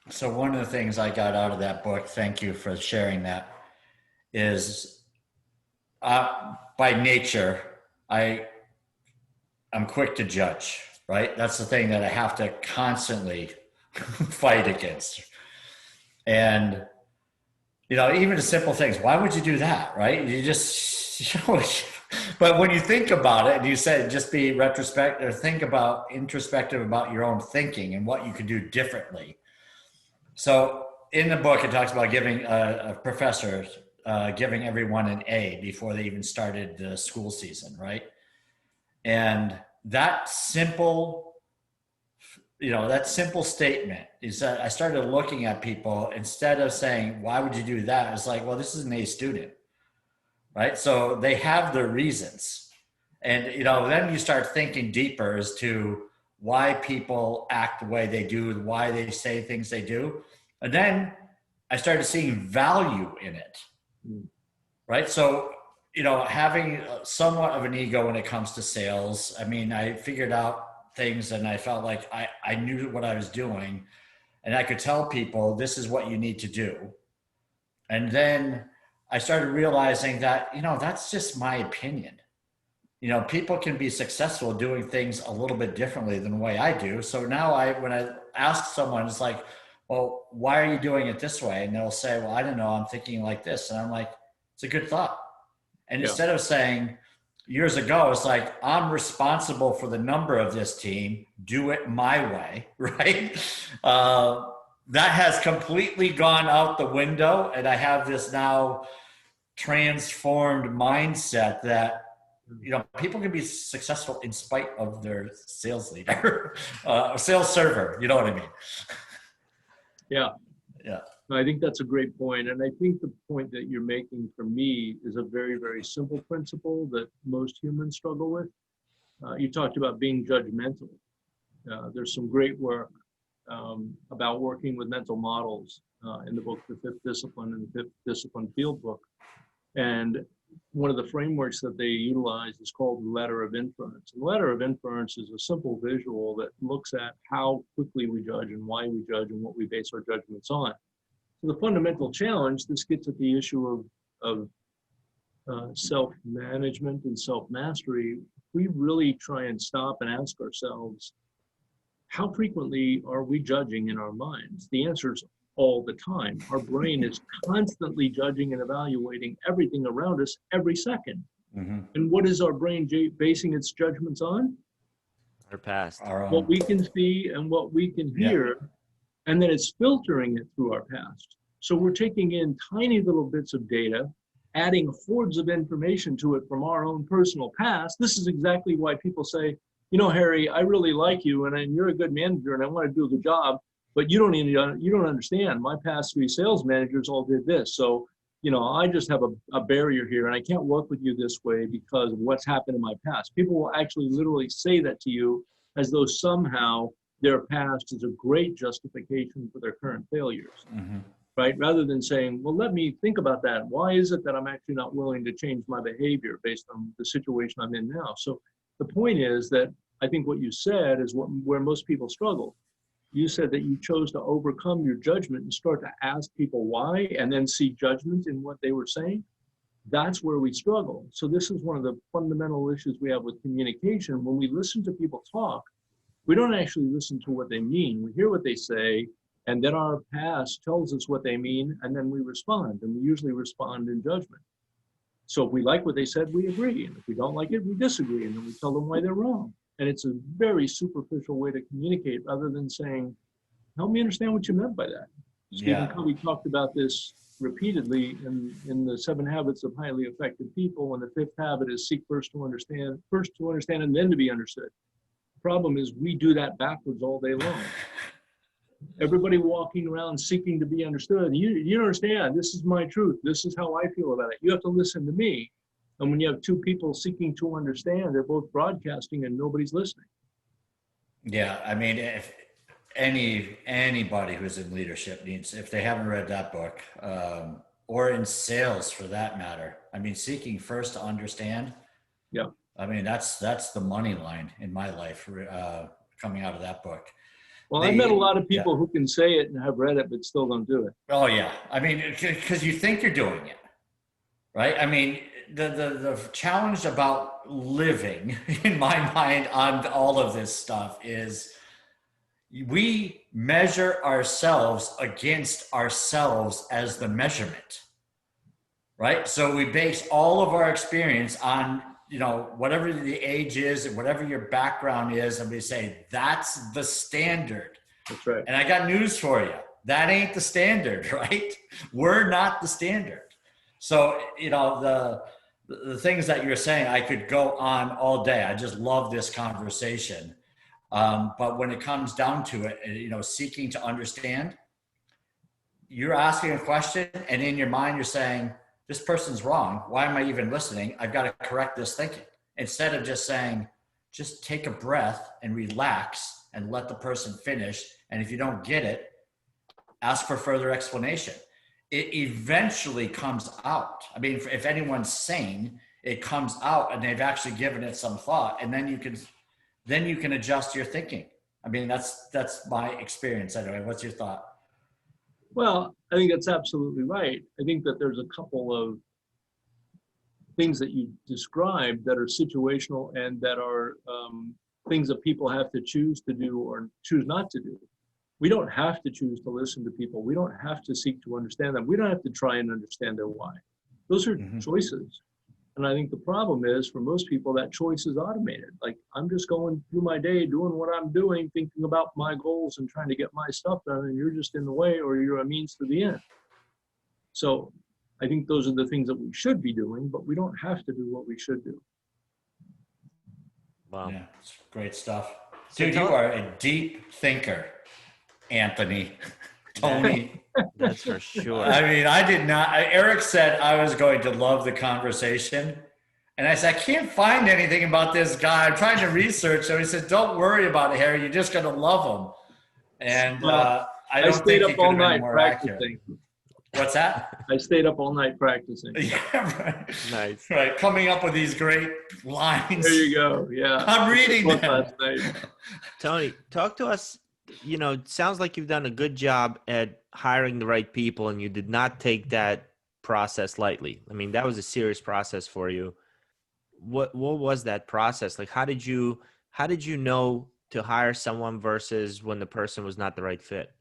So one of the things I got out of that book, thank you for sharing that, is by nature, I'm quick to judge, right? That's the thing that I have to constantly fight against. And, even the simple things, why would you do that, right? You just, but when you think about it, and you said just be introspective about your own thinking and what you could do differently. So in the book, it talks about giving a professor, giving everyone an A before they even started the school season, right? And that simple statement is that I started looking at people, instead of saying, why would you do that? It's like, well, this is an A student, right? So they have their reasons. And, then you start thinking deeper as to why people act the way they do, why they say things they do. And then I started seeing value in it, right? So, having somewhat of an ego when it comes to sales, I figured out things and I felt like I knew what I was doing, and I could tell people this is what you need to do. And then I started realizing that, that's just my opinion. People can be successful doing things a little bit differently than the way I do. So now when I ask someone, it's like, well, why are you doing it this way? And they'll say, well, I don't know, I'm thinking like this. And I'm like, it's a good thought. And instead of saying, years ago, it's like, I'm responsible for the number of this team, do it my way, right? That has completely gone out the window. And I have this now transformed mindset that, people can be successful in spite of their sales leader, sales server, you know what I mean? Yeah. Yeah. I think that's a great point. And I think the point that you're making for me is a very, very simple principle that most humans struggle with. You talked about being judgmental. There's some great work about working with mental models in the book, The Fifth Discipline, and the Fifth Discipline Field Book. And one of the frameworks that they utilize is called the ladder of inference. And the ladder of inference is a simple visual that looks at how quickly we judge and why we judge and what we base our judgments on. So the fundamental challenge, this gets at the issue of self-management and self-mastery. We really try and stop and ask ourselves, how frequently are we judging in our minds? The answer is all the time. Our brain is constantly judging and evaluating everything around us every second. Mm-hmm. And what is our brain basing its judgments on? Our past. What we can see and what we can hear. Yeah. And then it's filtering it through our past. So we're taking in tiny little bits of data, adding hordes of information to it from our own personal past. This is exactly why people say, Harry, I really like you and you're a good manager and I want to do the job, but you don't understand. My past 3 sales managers all did this. So, I just have a barrier here and I can't work with you this way because of what's happened in my past. People will actually literally say that to you as though somehow their past is a great justification for their current failures, right? Rather than saying, well, let me think about that. Why is it that I'm actually not willing to change my behavior based on the situation I'm in now? So the point is that I think what you said is where most people struggle. You said that you chose to overcome your judgment and start to ask people why, and then see judgment in what they were saying. That's where we struggle. So this is one of the fundamental issues we have with communication. When we listen to people talk, we don't actually listen to what they mean. We hear what they say, and then our past tells us what they mean, and then we respond, and we usually respond in judgment. So if we like what they said, we agree. And if we don't like it, we disagree. And then we tell them why they're wrong. And it's a very superficial way to communicate rather than saying, help me understand what you meant by that. Stephen Covey talked about this repeatedly in the 7 Habits of Highly Effective People. And the 5th habit is seek first to understand, and then to be understood. The problem is we do that backwards all day long. Everybody walking around seeking to be understood. You don't understand. This is my truth. This is how I feel about it. You have to listen to me. And when you have 2 people seeking to understand, they're both broadcasting and nobody's listening. Yeah, I mean, if anybody who's in leadership needs, if they haven't read that book, or in sales for that matter, I mean, seeking first to understand. Yeah. I mean, that's the money line in my life, coming out of that book. Well, I've met a lot of people who can say it and have read it, but still don't do it. Oh yeah. I mean, because you think you're doing it, right? I mean, the challenge about living in my mind on all of this stuff is we measure ourselves against ourselves as the measurement, right? So we base all of our experience on, whatever the age is and whatever your background is, and we say, that's the standard. That's right. And I got news for you. That ain't the standard, right? We're not the standard. So, the things that you're saying, I could go on all day. I just love this conversation. But when it comes down to it, seeking to understand, you're asking a question and in your mind, you're saying, this person's wrong. Why am I even listening? I've got to correct this thinking. Instead of just saying, just take a breath and relax and let the person finish. And if you don't get it, ask for further explanation. It eventually comes out. I mean, if anyone's sane, it comes out and they've actually given it some thought, and then you can adjust your thinking. I mean, that's my experience anyway. What's your thought? Well, I think that's absolutely right. I think that there's a couple of things that you described that are situational and that are things that people have to choose to do or choose not to do. We don't have to choose to listen to people. We don't have to seek to understand them. We don't have to try and understand their why. Those are choices. And I think the problem is, for most people, that choice is automated. Like, I'm just going through my day, doing what I'm doing, thinking about my goals and trying to get my stuff done, and you're just in the way, or you're a means to the end. So I think those are the things that we should be doing, but we don't have to do what we should do. Wow. Yeah, it's great stuff. Dude, you are a deep thinker, Anthony. Tony. That's for sure. I mean, I did not. Eric said I was going to love the conversation. And I said, I can't find anything about this guy. I'm trying to research him. He said, don't worry about it, Harry. You're just going to love him. And I don't stayed think up he all could have night been more practicing. accurate. What's that? I stayed up all night practicing. Yeah, right. Nice. Right. Coming up with these great lines. There you go. Yeah. I'm reading them. Last night. Tony, talk to us. It sounds like you've done a good job at hiring the right people, and you did not take that process lightly. I mean, that was a serious process for you. What was that process? Like, how did you know to hire someone versus when the person was not the right fit?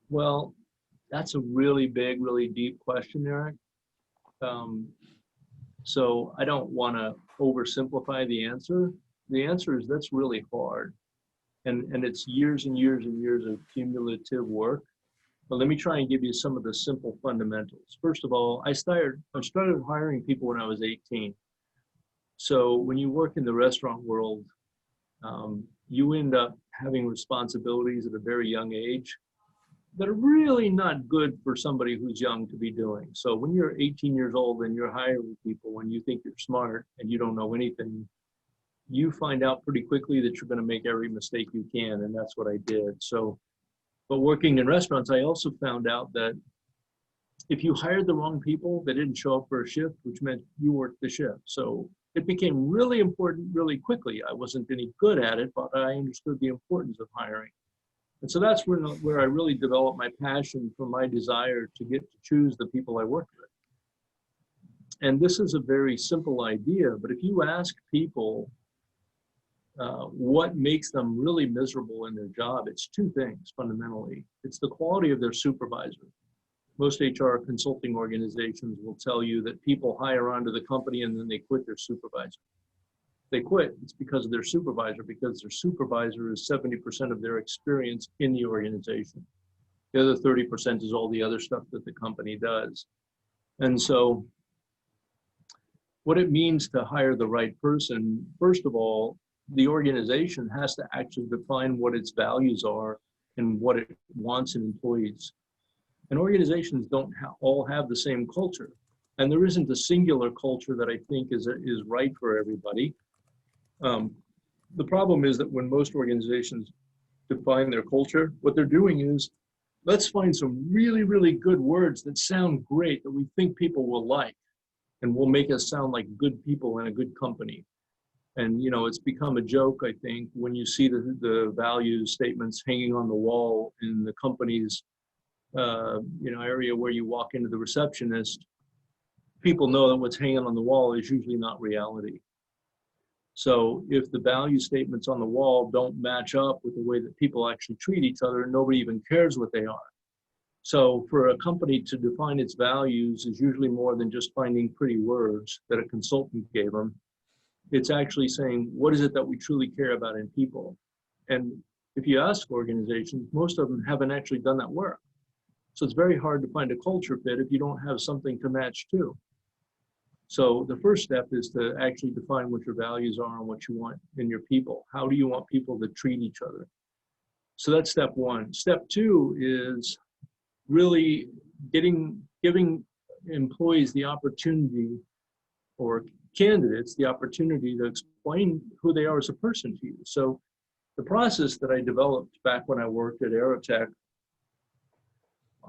Well, that's a really big, really deep question, Eric. So I don't want to oversimplify the answer. The answer is that's really hard. And it's years and years and years of cumulative work. But let me try and give you some of the simple fundamentals. First of all, I started hiring people when I was 18. So when you work in the restaurant world, you end up having responsibilities at a very young age that are really not good for somebody who's young to be doing. So when you're 18 years old and you're hiring people when you think you're smart and you don't know anything, you find out pretty quickly that you're going to make every mistake you can. And that's what I did. So, but working in restaurants, I also found out that if you hired the wrong people, they didn't show up for a shift, which meant you worked the shift. So it became really important really quickly. I wasn't any good at it, but I understood the importance of hiring. And so that's where I really developed my passion for my desire to get to choose the people I work with. And this is a very simple idea, but if you ask people what makes them really miserable in their job, it's two things fundamentally. It's the quality of their supervisor. Most HR consulting organizations will tell you that people hire onto the company and then they quit their supervisor. They quit, it's because of their supervisor, because their supervisor is 70% of their experience in the organization. The other 30% is all the other stuff that the company does. And so what it means to hire the right person, first of all, the organization has to actually define what its values are and what it wants in employees. And organizations don't all have the same culture. And there isn't a singular culture that I think is right for everybody. The problem is that when most organizations define their culture, what they're doing is, let's find some really, really good words that sound great that we think people will like and will make us sound like good people in a good company. And, you know, it's become a joke, I think, when you see the value statements hanging on the wall in the company's, area where you walk into the receptionist, people know that what's hanging on the wall is usually not reality. So if the value statements on the wall don't match up with the way that people actually treat each other, nobody even cares what they are. So for a company to define its values is usually more than just finding pretty words that a consultant gave them. It's actually saying, what is it that we truly care about in people? And if you ask organizations, most of them haven't actually done that work. So it's very hard to find a culture fit if you don't have something to match to. So the first step is to actually define what your values are and what you want in your people. How do you want people to treat each other? So that's step one. Step two is really giving employees the opportunity, or candidates the opportunity, to explain who they are as a person to you. So the process that I developed back when I worked at Aerotech,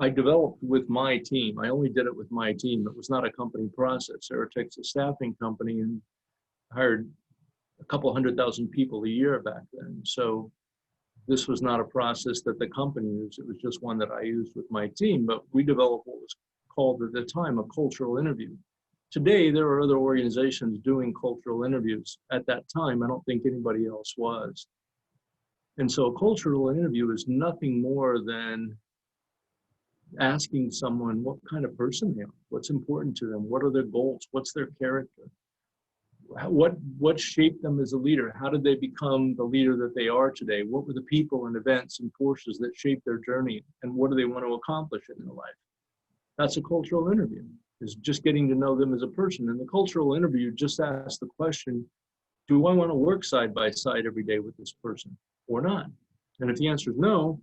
I developed with my team. I only did it with my team. It was not a company process. Aerotech's a staffing company and hired a couple 100,000 people a year back then. So this was not a process that the company used. It was just one that I used with my team. But we developed what was called at the time a cultural interview. Today, there are other organizations doing cultural interviews. At that time, I don't think anybody else was. And so a cultural interview is nothing more than asking someone what kind of person they are, what's important to them, what are their goals, what's their character, what shaped them as a leader, how did they become the leader that they are today, what were the people and events and forces that shaped their journey, and what do they want to accomplish in their life. That's a cultural interview, is just getting to know them as a person. And the cultural interview just asks the question, do I want to work side by side every day with this person or not? And if the answer is no,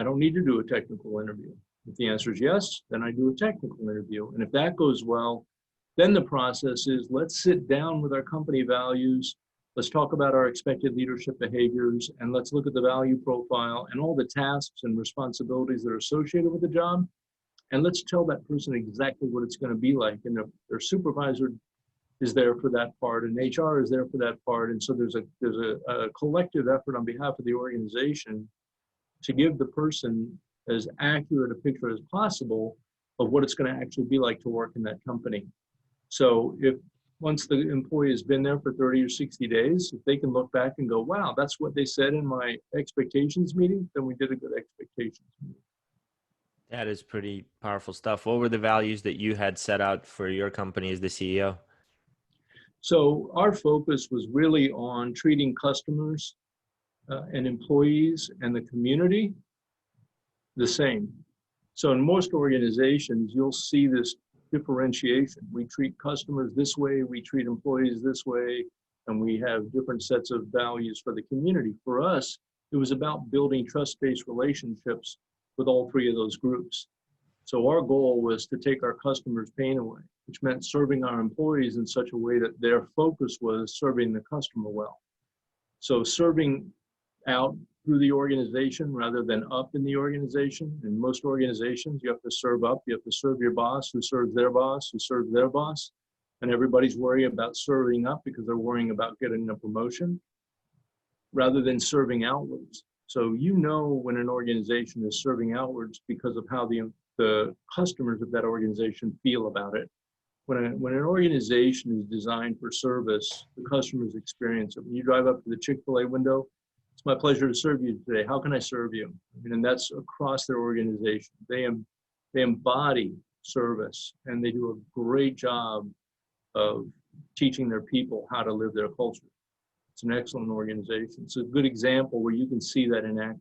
I don't need to do a technical interview. If the answer is yes, then I do a technical interview. And if that goes well, then the process is, let's sit down with our company values, let's talk about our expected leadership behaviors, and let's look at the value profile and all the tasks and responsibilities that are associated with the job. And let's tell that person exactly what it's going to be like. And their supervisor is there for that part, and HR is there for that part. And so there's a collective effort on behalf of the organization to give the person as accurate a picture as possible of what it's going to actually be like to work in that company. So if once the employee has been there for 30 or 60 days, if they can look back and go, wow, that's what they said in my expectations meeting, then we did a good expectations meeting. That is pretty powerful stuff. What were the values that you had set out for your company as the CEO? So our focus was really on treating customers and employees and the community the same. So in most organizations, you'll see this differentiation. We treat customers this way, we treat employees this way, and we have different sets of values for the community. For us, it was about building trust-based relationships with all three of those groups. So our goal was to take our customers' pain away, which meant serving our employees in such a way that their focus was serving the customer well. So serving out through the organization rather than up in the organization. In most organizations, you have to serve up. You have to serve your boss, who serves their boss, who serves their boss. And everybody's worrying about serving up because they're worrying about getting a promotion rather than serving outwards. So you know when an organization is serving outwards because of how the customers of that organization feel about it. When an organization is designed for service, the customers experience it. When you drive up to the Chick-fil-A window, it's my pleasure to serve you today. How can I serve you? And that's across their organization. They They embody service, and they do a great job of teaching their people how to live their culture. It's an excellent organization. It's a good example where you can see that in action.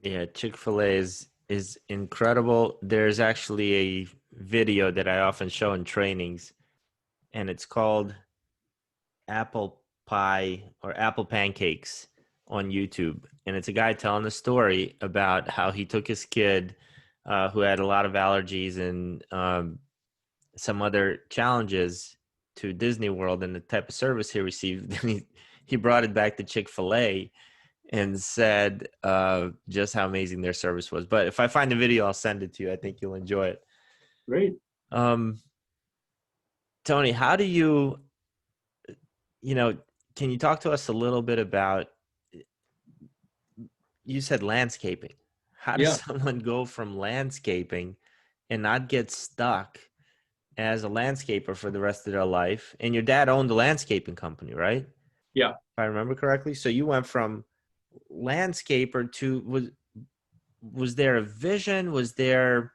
Yeah, Chick-fil-A is incredible. There's actually a video that I often show in trainings, and it's called apple pie or apple pancakes on YouTube. And it's a guy telling a story about how he took his kid who had a lot of allergies and some other challenges to Disney World and the type of service he received. And he brought it back to Chick-fil-A and said just how amazing their service was. But if I find the video, I'll send it to you. I think you'll enjoy it. Great. Tony, how do you can you talk to us a little bit about, you said landscaping. How does someone go from landscaping and not get stuck as a landscaper for the rest of their life? And your dad owned a landscaping company, right? Yeah. If I remember correctly. So you went from landscaper to, was there a vision? Was there,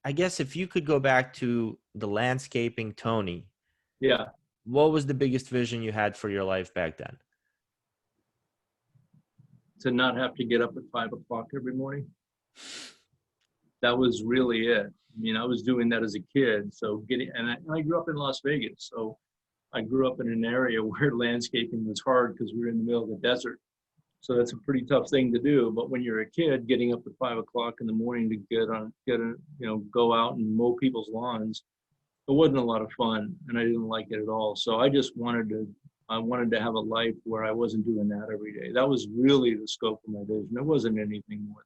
I guess if you could go back to the landscaping Tony, Yeah. what was the biggest vision you had for your life back then? To not have to get up at 5 o'clock every morning. That was really it. I mean, I was doing that as a kid. So I grew up in Las Vegas. So I grew up in an area where landscaping was hard because we were in the middle of the desert. So that's a pretty tough thing to do. But when you're a kid, getting up at 5 o'clock in the morning to go out and mow people's lawns, it wasn't a lot of fun, and I didn't like it at all. So I just wanted to have a life where I wasn't doing that every day. That was really the scope of my vision. It wasn't anything more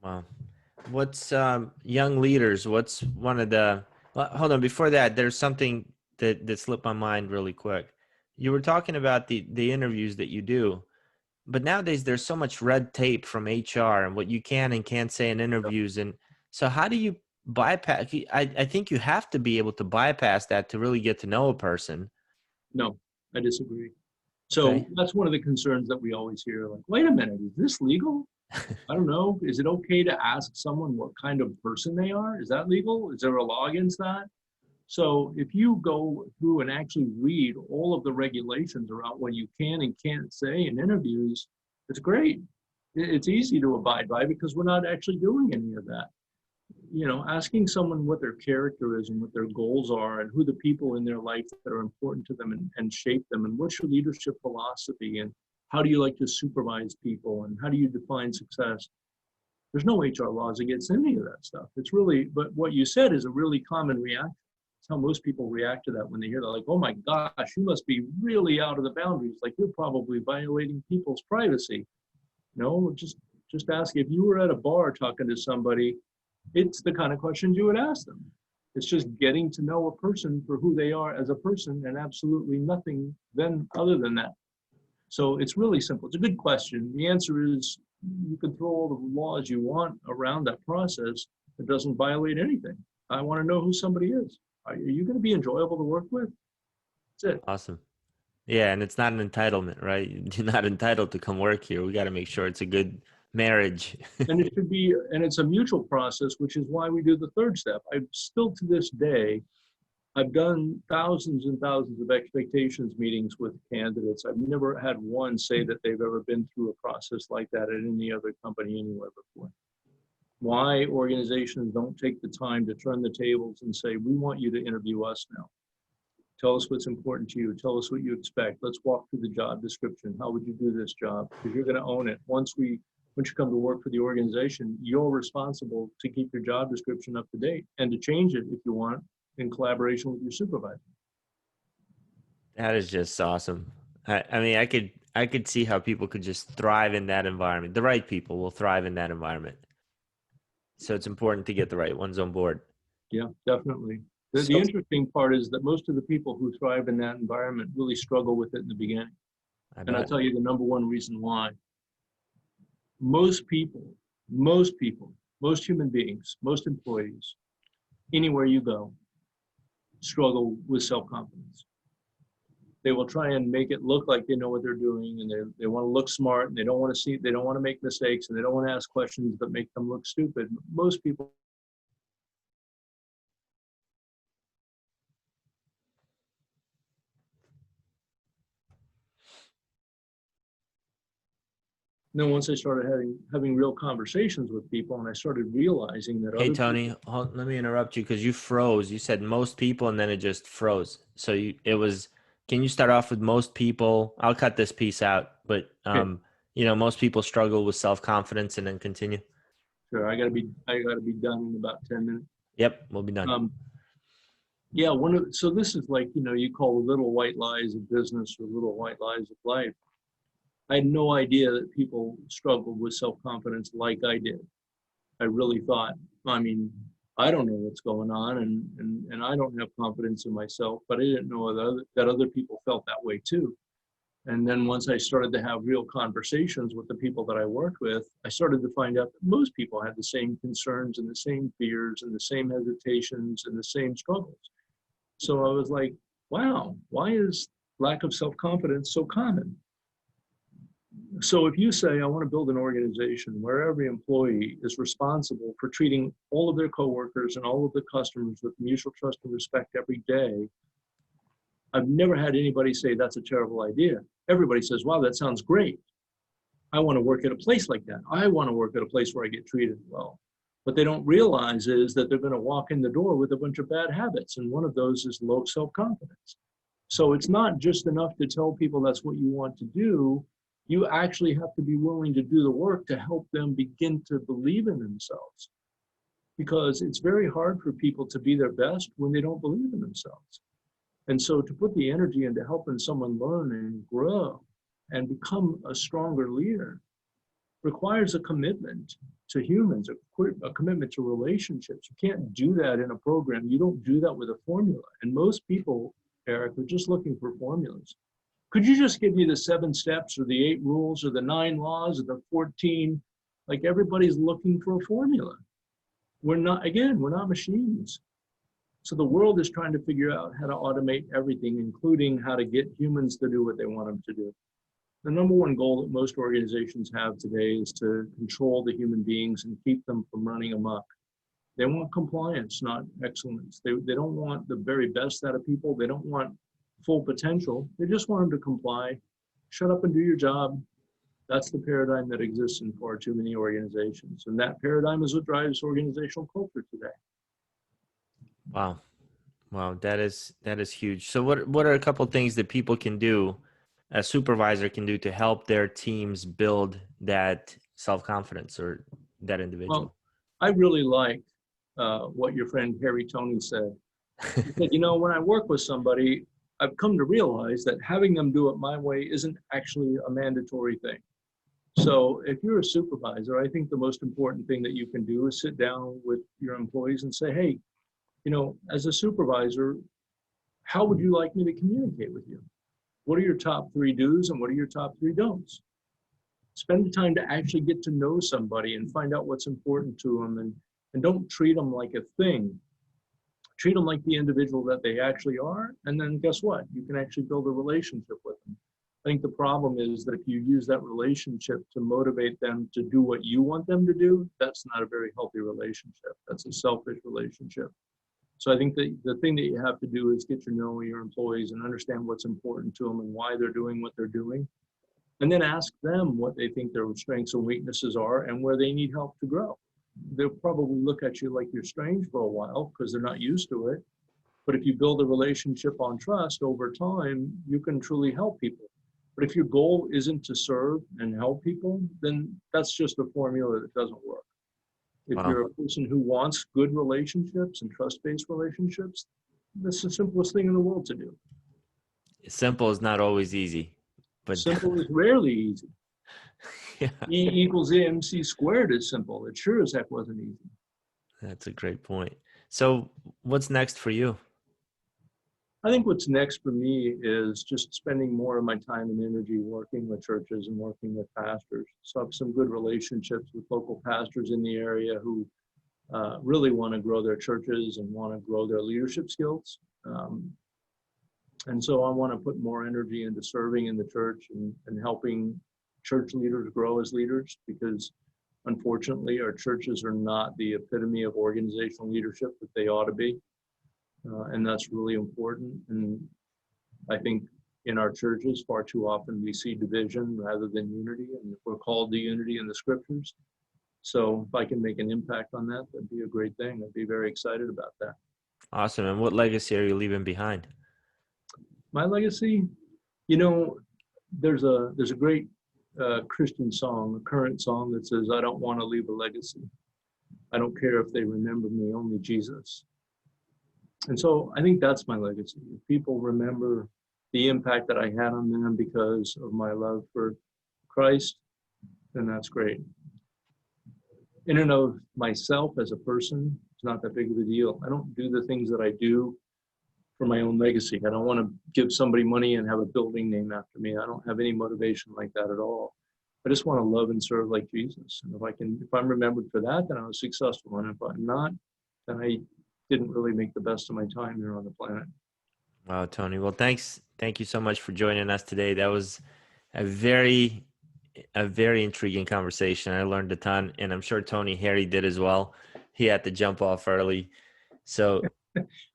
than that. Wow. What's young leaders? What's one of the? Well, hold on. Before that, there's something that slipped my mind really quick. You were talking about the interviews that you do, but nowadays there's so much red tape from HR and what you can and can't say in interviews. And so, how do you bypass? I think you have to be able to bypass that to really get to know a person. No, I disagree. So That's one of the concerns that we always hear. Like, wait a minute, is this legal? I don't know. Is it okay to ask someone what kind of person they are? Is that legal? Is there a law against that? So if you go through and actually read all of the regulations around what you can and can't say in interviews, it's great. It's easy to abide by because we're not actually doing any of that. Asking someone what their character is and what their goals are and who the people in their life that are important to them and shape them, and what's your leadership philosophy, and how do you like to supervise people, and how do you define success? There's no HR laws against any of that stuff. But what you said is a really common reaction. It's how most people react to that when they hear that, like, oh my gosh, you must be really out of the boundaries. Like, you're probably violating people's privacy. Just ask. If you were at a bar talking to somebody, it's the kind of questions you would ask them. It's just getting to know a person for who they are as a person, and absolutely nothing then other than that. So it's really simple. It's a good question. The answer is you can throw all the laws you want around that process. It doesn't violate anything. I want to know who somebody is. Are you going to be enjoyable to work with? That's it. Awesome. Yeah, and it's not an entitlement, right? You're not entitled to come work here. We got to make sure it's a good marriage. And it's a mutual process, which is why we do the third step. Still to this day, I've done thousands and thousands of expectations meetings with candidates. I've never had one say that they've ever been through a process like that at any other company anywhere before. Why organizations don't take the time to turn the tables and say, we want you to interview us now. Tell us what's important to you. Tell us what you expect. Let's walk through the job description. How would you do this job? Because you're going to own it. Once you come to work for the organization, you're responsible to keep your job description up to date and to change it if you want in collaboration with your supervisor. That is just awesome. I mean, I could see how people could just thrive in that environment. The right people will thrive in that environment. So it's important to get the right ones on board. Yeah, definitely. The interesting part is that most of the people who thrive in that environment really struggle with it in the beginning. And I'll tell you the number one reason why. Most human beings, most employees, anywhere you go, struggle with self-confidence. they will try and make it look like they know what they're doing, and they want to look smart, and they don't want to make mistakes, and they don't want to ask questions that make them look stupid. Most people. And then once I started having real conversations with people, and I started realizing that Hey, other Tony, people, let me interrupt you because you froze. You said most people and then it just froze. So can you start off with most people? I'll cut this piece out, but okay, most people struggle with self-confidence and then continue. sure, I gotta be done in about 10 minutes. Yep, we'll be done. Yeah, so this is like, you call the little white lies of business or little white lies of life. I had no idea that people struggled with self-confidence like I did. I really thought, I mean, I don't know what's going on, and I don't have confidence in myself, but I didn't know that other people felt that way too. And then once I started to have real conversations with the people that I worked with, I started to find out that most people had the same concerns and the same fears and the same hesitations and the same struggles. So I was like, wow, why is lack of self-confidence so common? So if you say, I want to build an organization where every employee is responsible for treating all of their coworkers and all of the customers with mutual trust and respect every day, I've never had anybody say that's a terrible idea. Everybody says, wow, that sounds great. I want to work at a place like that. I want to work at a place where I get treated well. What they don't realize is that they're going to walk in the door with a bunch of bad habits. And one of those is low self-confidence. So it's not just enough to tell people that's what you want to do. You actually have to be willing to do the work to help them begin to believe in themselves. Because it's very hard for people to be their best when they don't believe in themselves. And so to put the energy into helping someone learn and grow and become a stronger leader requires a commitment to humans, a commitment to relationships. You can't do that in a program. You don't do that with a formula. And most people, Eric, are just looking for formulas. Could you just give me the 7 steps or the 8 rules or the 9 laws or the 14? Like everybody's looking for a formula. We're not machines. So the world is trying to figure out how to automate everything, including how to get humans to do what they want them to do. The number one goal that most organizations have today is to control the human beings and keep them from running amok. They want compliance, not excellence. They don't want the very best out of people. They don't want full potential. They just want them to comply, shut up and do your job. That's the paradigm that exists in far too many organizations. And that paradigm is what drives organizational culture today. Wow. That is huge. So what are a couple of things that people can do, a supervisor can do to help their teams build that self-confidence or that individual? Well, I really like what your friend Harry Tony said. He said, when I work with somebody, I've come to realize that having them do it my way isn't actually a mandatory thing. So if you're a supervisor, I think the most important thing that you can do is sit down with your employees and say, hey, as a supervisor, how would you like me to communicate with you? What are your top 3 do's and what are your top 3 don'ts? Spend the time to actually get to know somebody and find out what's important to them, and don't treat them like a thing. Treat them like the individual that they actually are, and then guess what? You can actually build a relationship with them. I think the problem is that if you use that relationship to motivate them to do what you want them to do, that's not a very healthy relationship. That's a selfish relationship. So I think that the thing that you have to do is get to know your employees and understand what's important to them and why they're doing what they're doing. And then ask them what they think their strengths and weaknesses are and where they need help to grow. They'll probably look at you like you're strange for a while because they're not used to it. But if you build a relationship on trust over time, you can truly help people. But if your goal isn't to serve and help people, then that's just a formula that doesn't work. If Wow. you're a person who wants good relationships and trust-based relationships, that's the simplest thing in the world to do. Simple is not always easy, but Simple is rarely easy. yeah, E equals MC squared is simple. It sure as heck wasn't easy. that's a great point. So what's next for you? I think what's next for me is just spending more of my time and energy working with churches and working with pastors. So I have some good relationships with local pastors in the area who really want to grow their churches and want to grow their leadership skills. And so I want to put more energy into serving in the church and helping church leaders grow as leaders, because unfortunately our churches are not the epitome of organizational leadership that they ought to be. And that's really important. And I think in our churches, far too often we see division rather than unity, and we're called to unity in the scriptures. So if I can make an impact on that, that'd be a great thing. I'd be very excited about that. Awesome. And what legacy are you leaving behind? My legacy, there's a great Christian song, a current song that says, "I don't want to leave a legacy. I don't care if they remember me, only Jesus." And so I think that's my legacy. If people remember the impact that I had on them because of my love for Christ, then that's great. In and of myself as a person, it's not that big of a deal. I don't do the things that I do for my own legacy. I don't want to give somebody money and have a building named after me. I don't have any motivation like that at all. I just want to love and serve like Jesus. And if I'm remembered for that, then I was successful. And if I'm not, then I didn't really make the best of my time here on the planet. Wow, Tony. Well, thanks. Thank you so much for joining us today. That was a very intriguing conversation. I learned a ton, and I'm sure Tony Harry did as well. He had to jump off early. So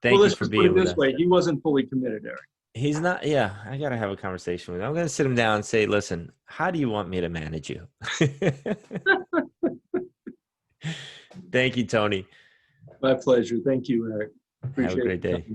thank you for being with us. Way. He wasn't fully committed, Eric. He's not. Yeah, I got to have a conversation with him. I'm going to sit him down and say, listen, how do you want me to manage you? Thank you, Tony. My pleasure. Thank you, Eric. Have a great day.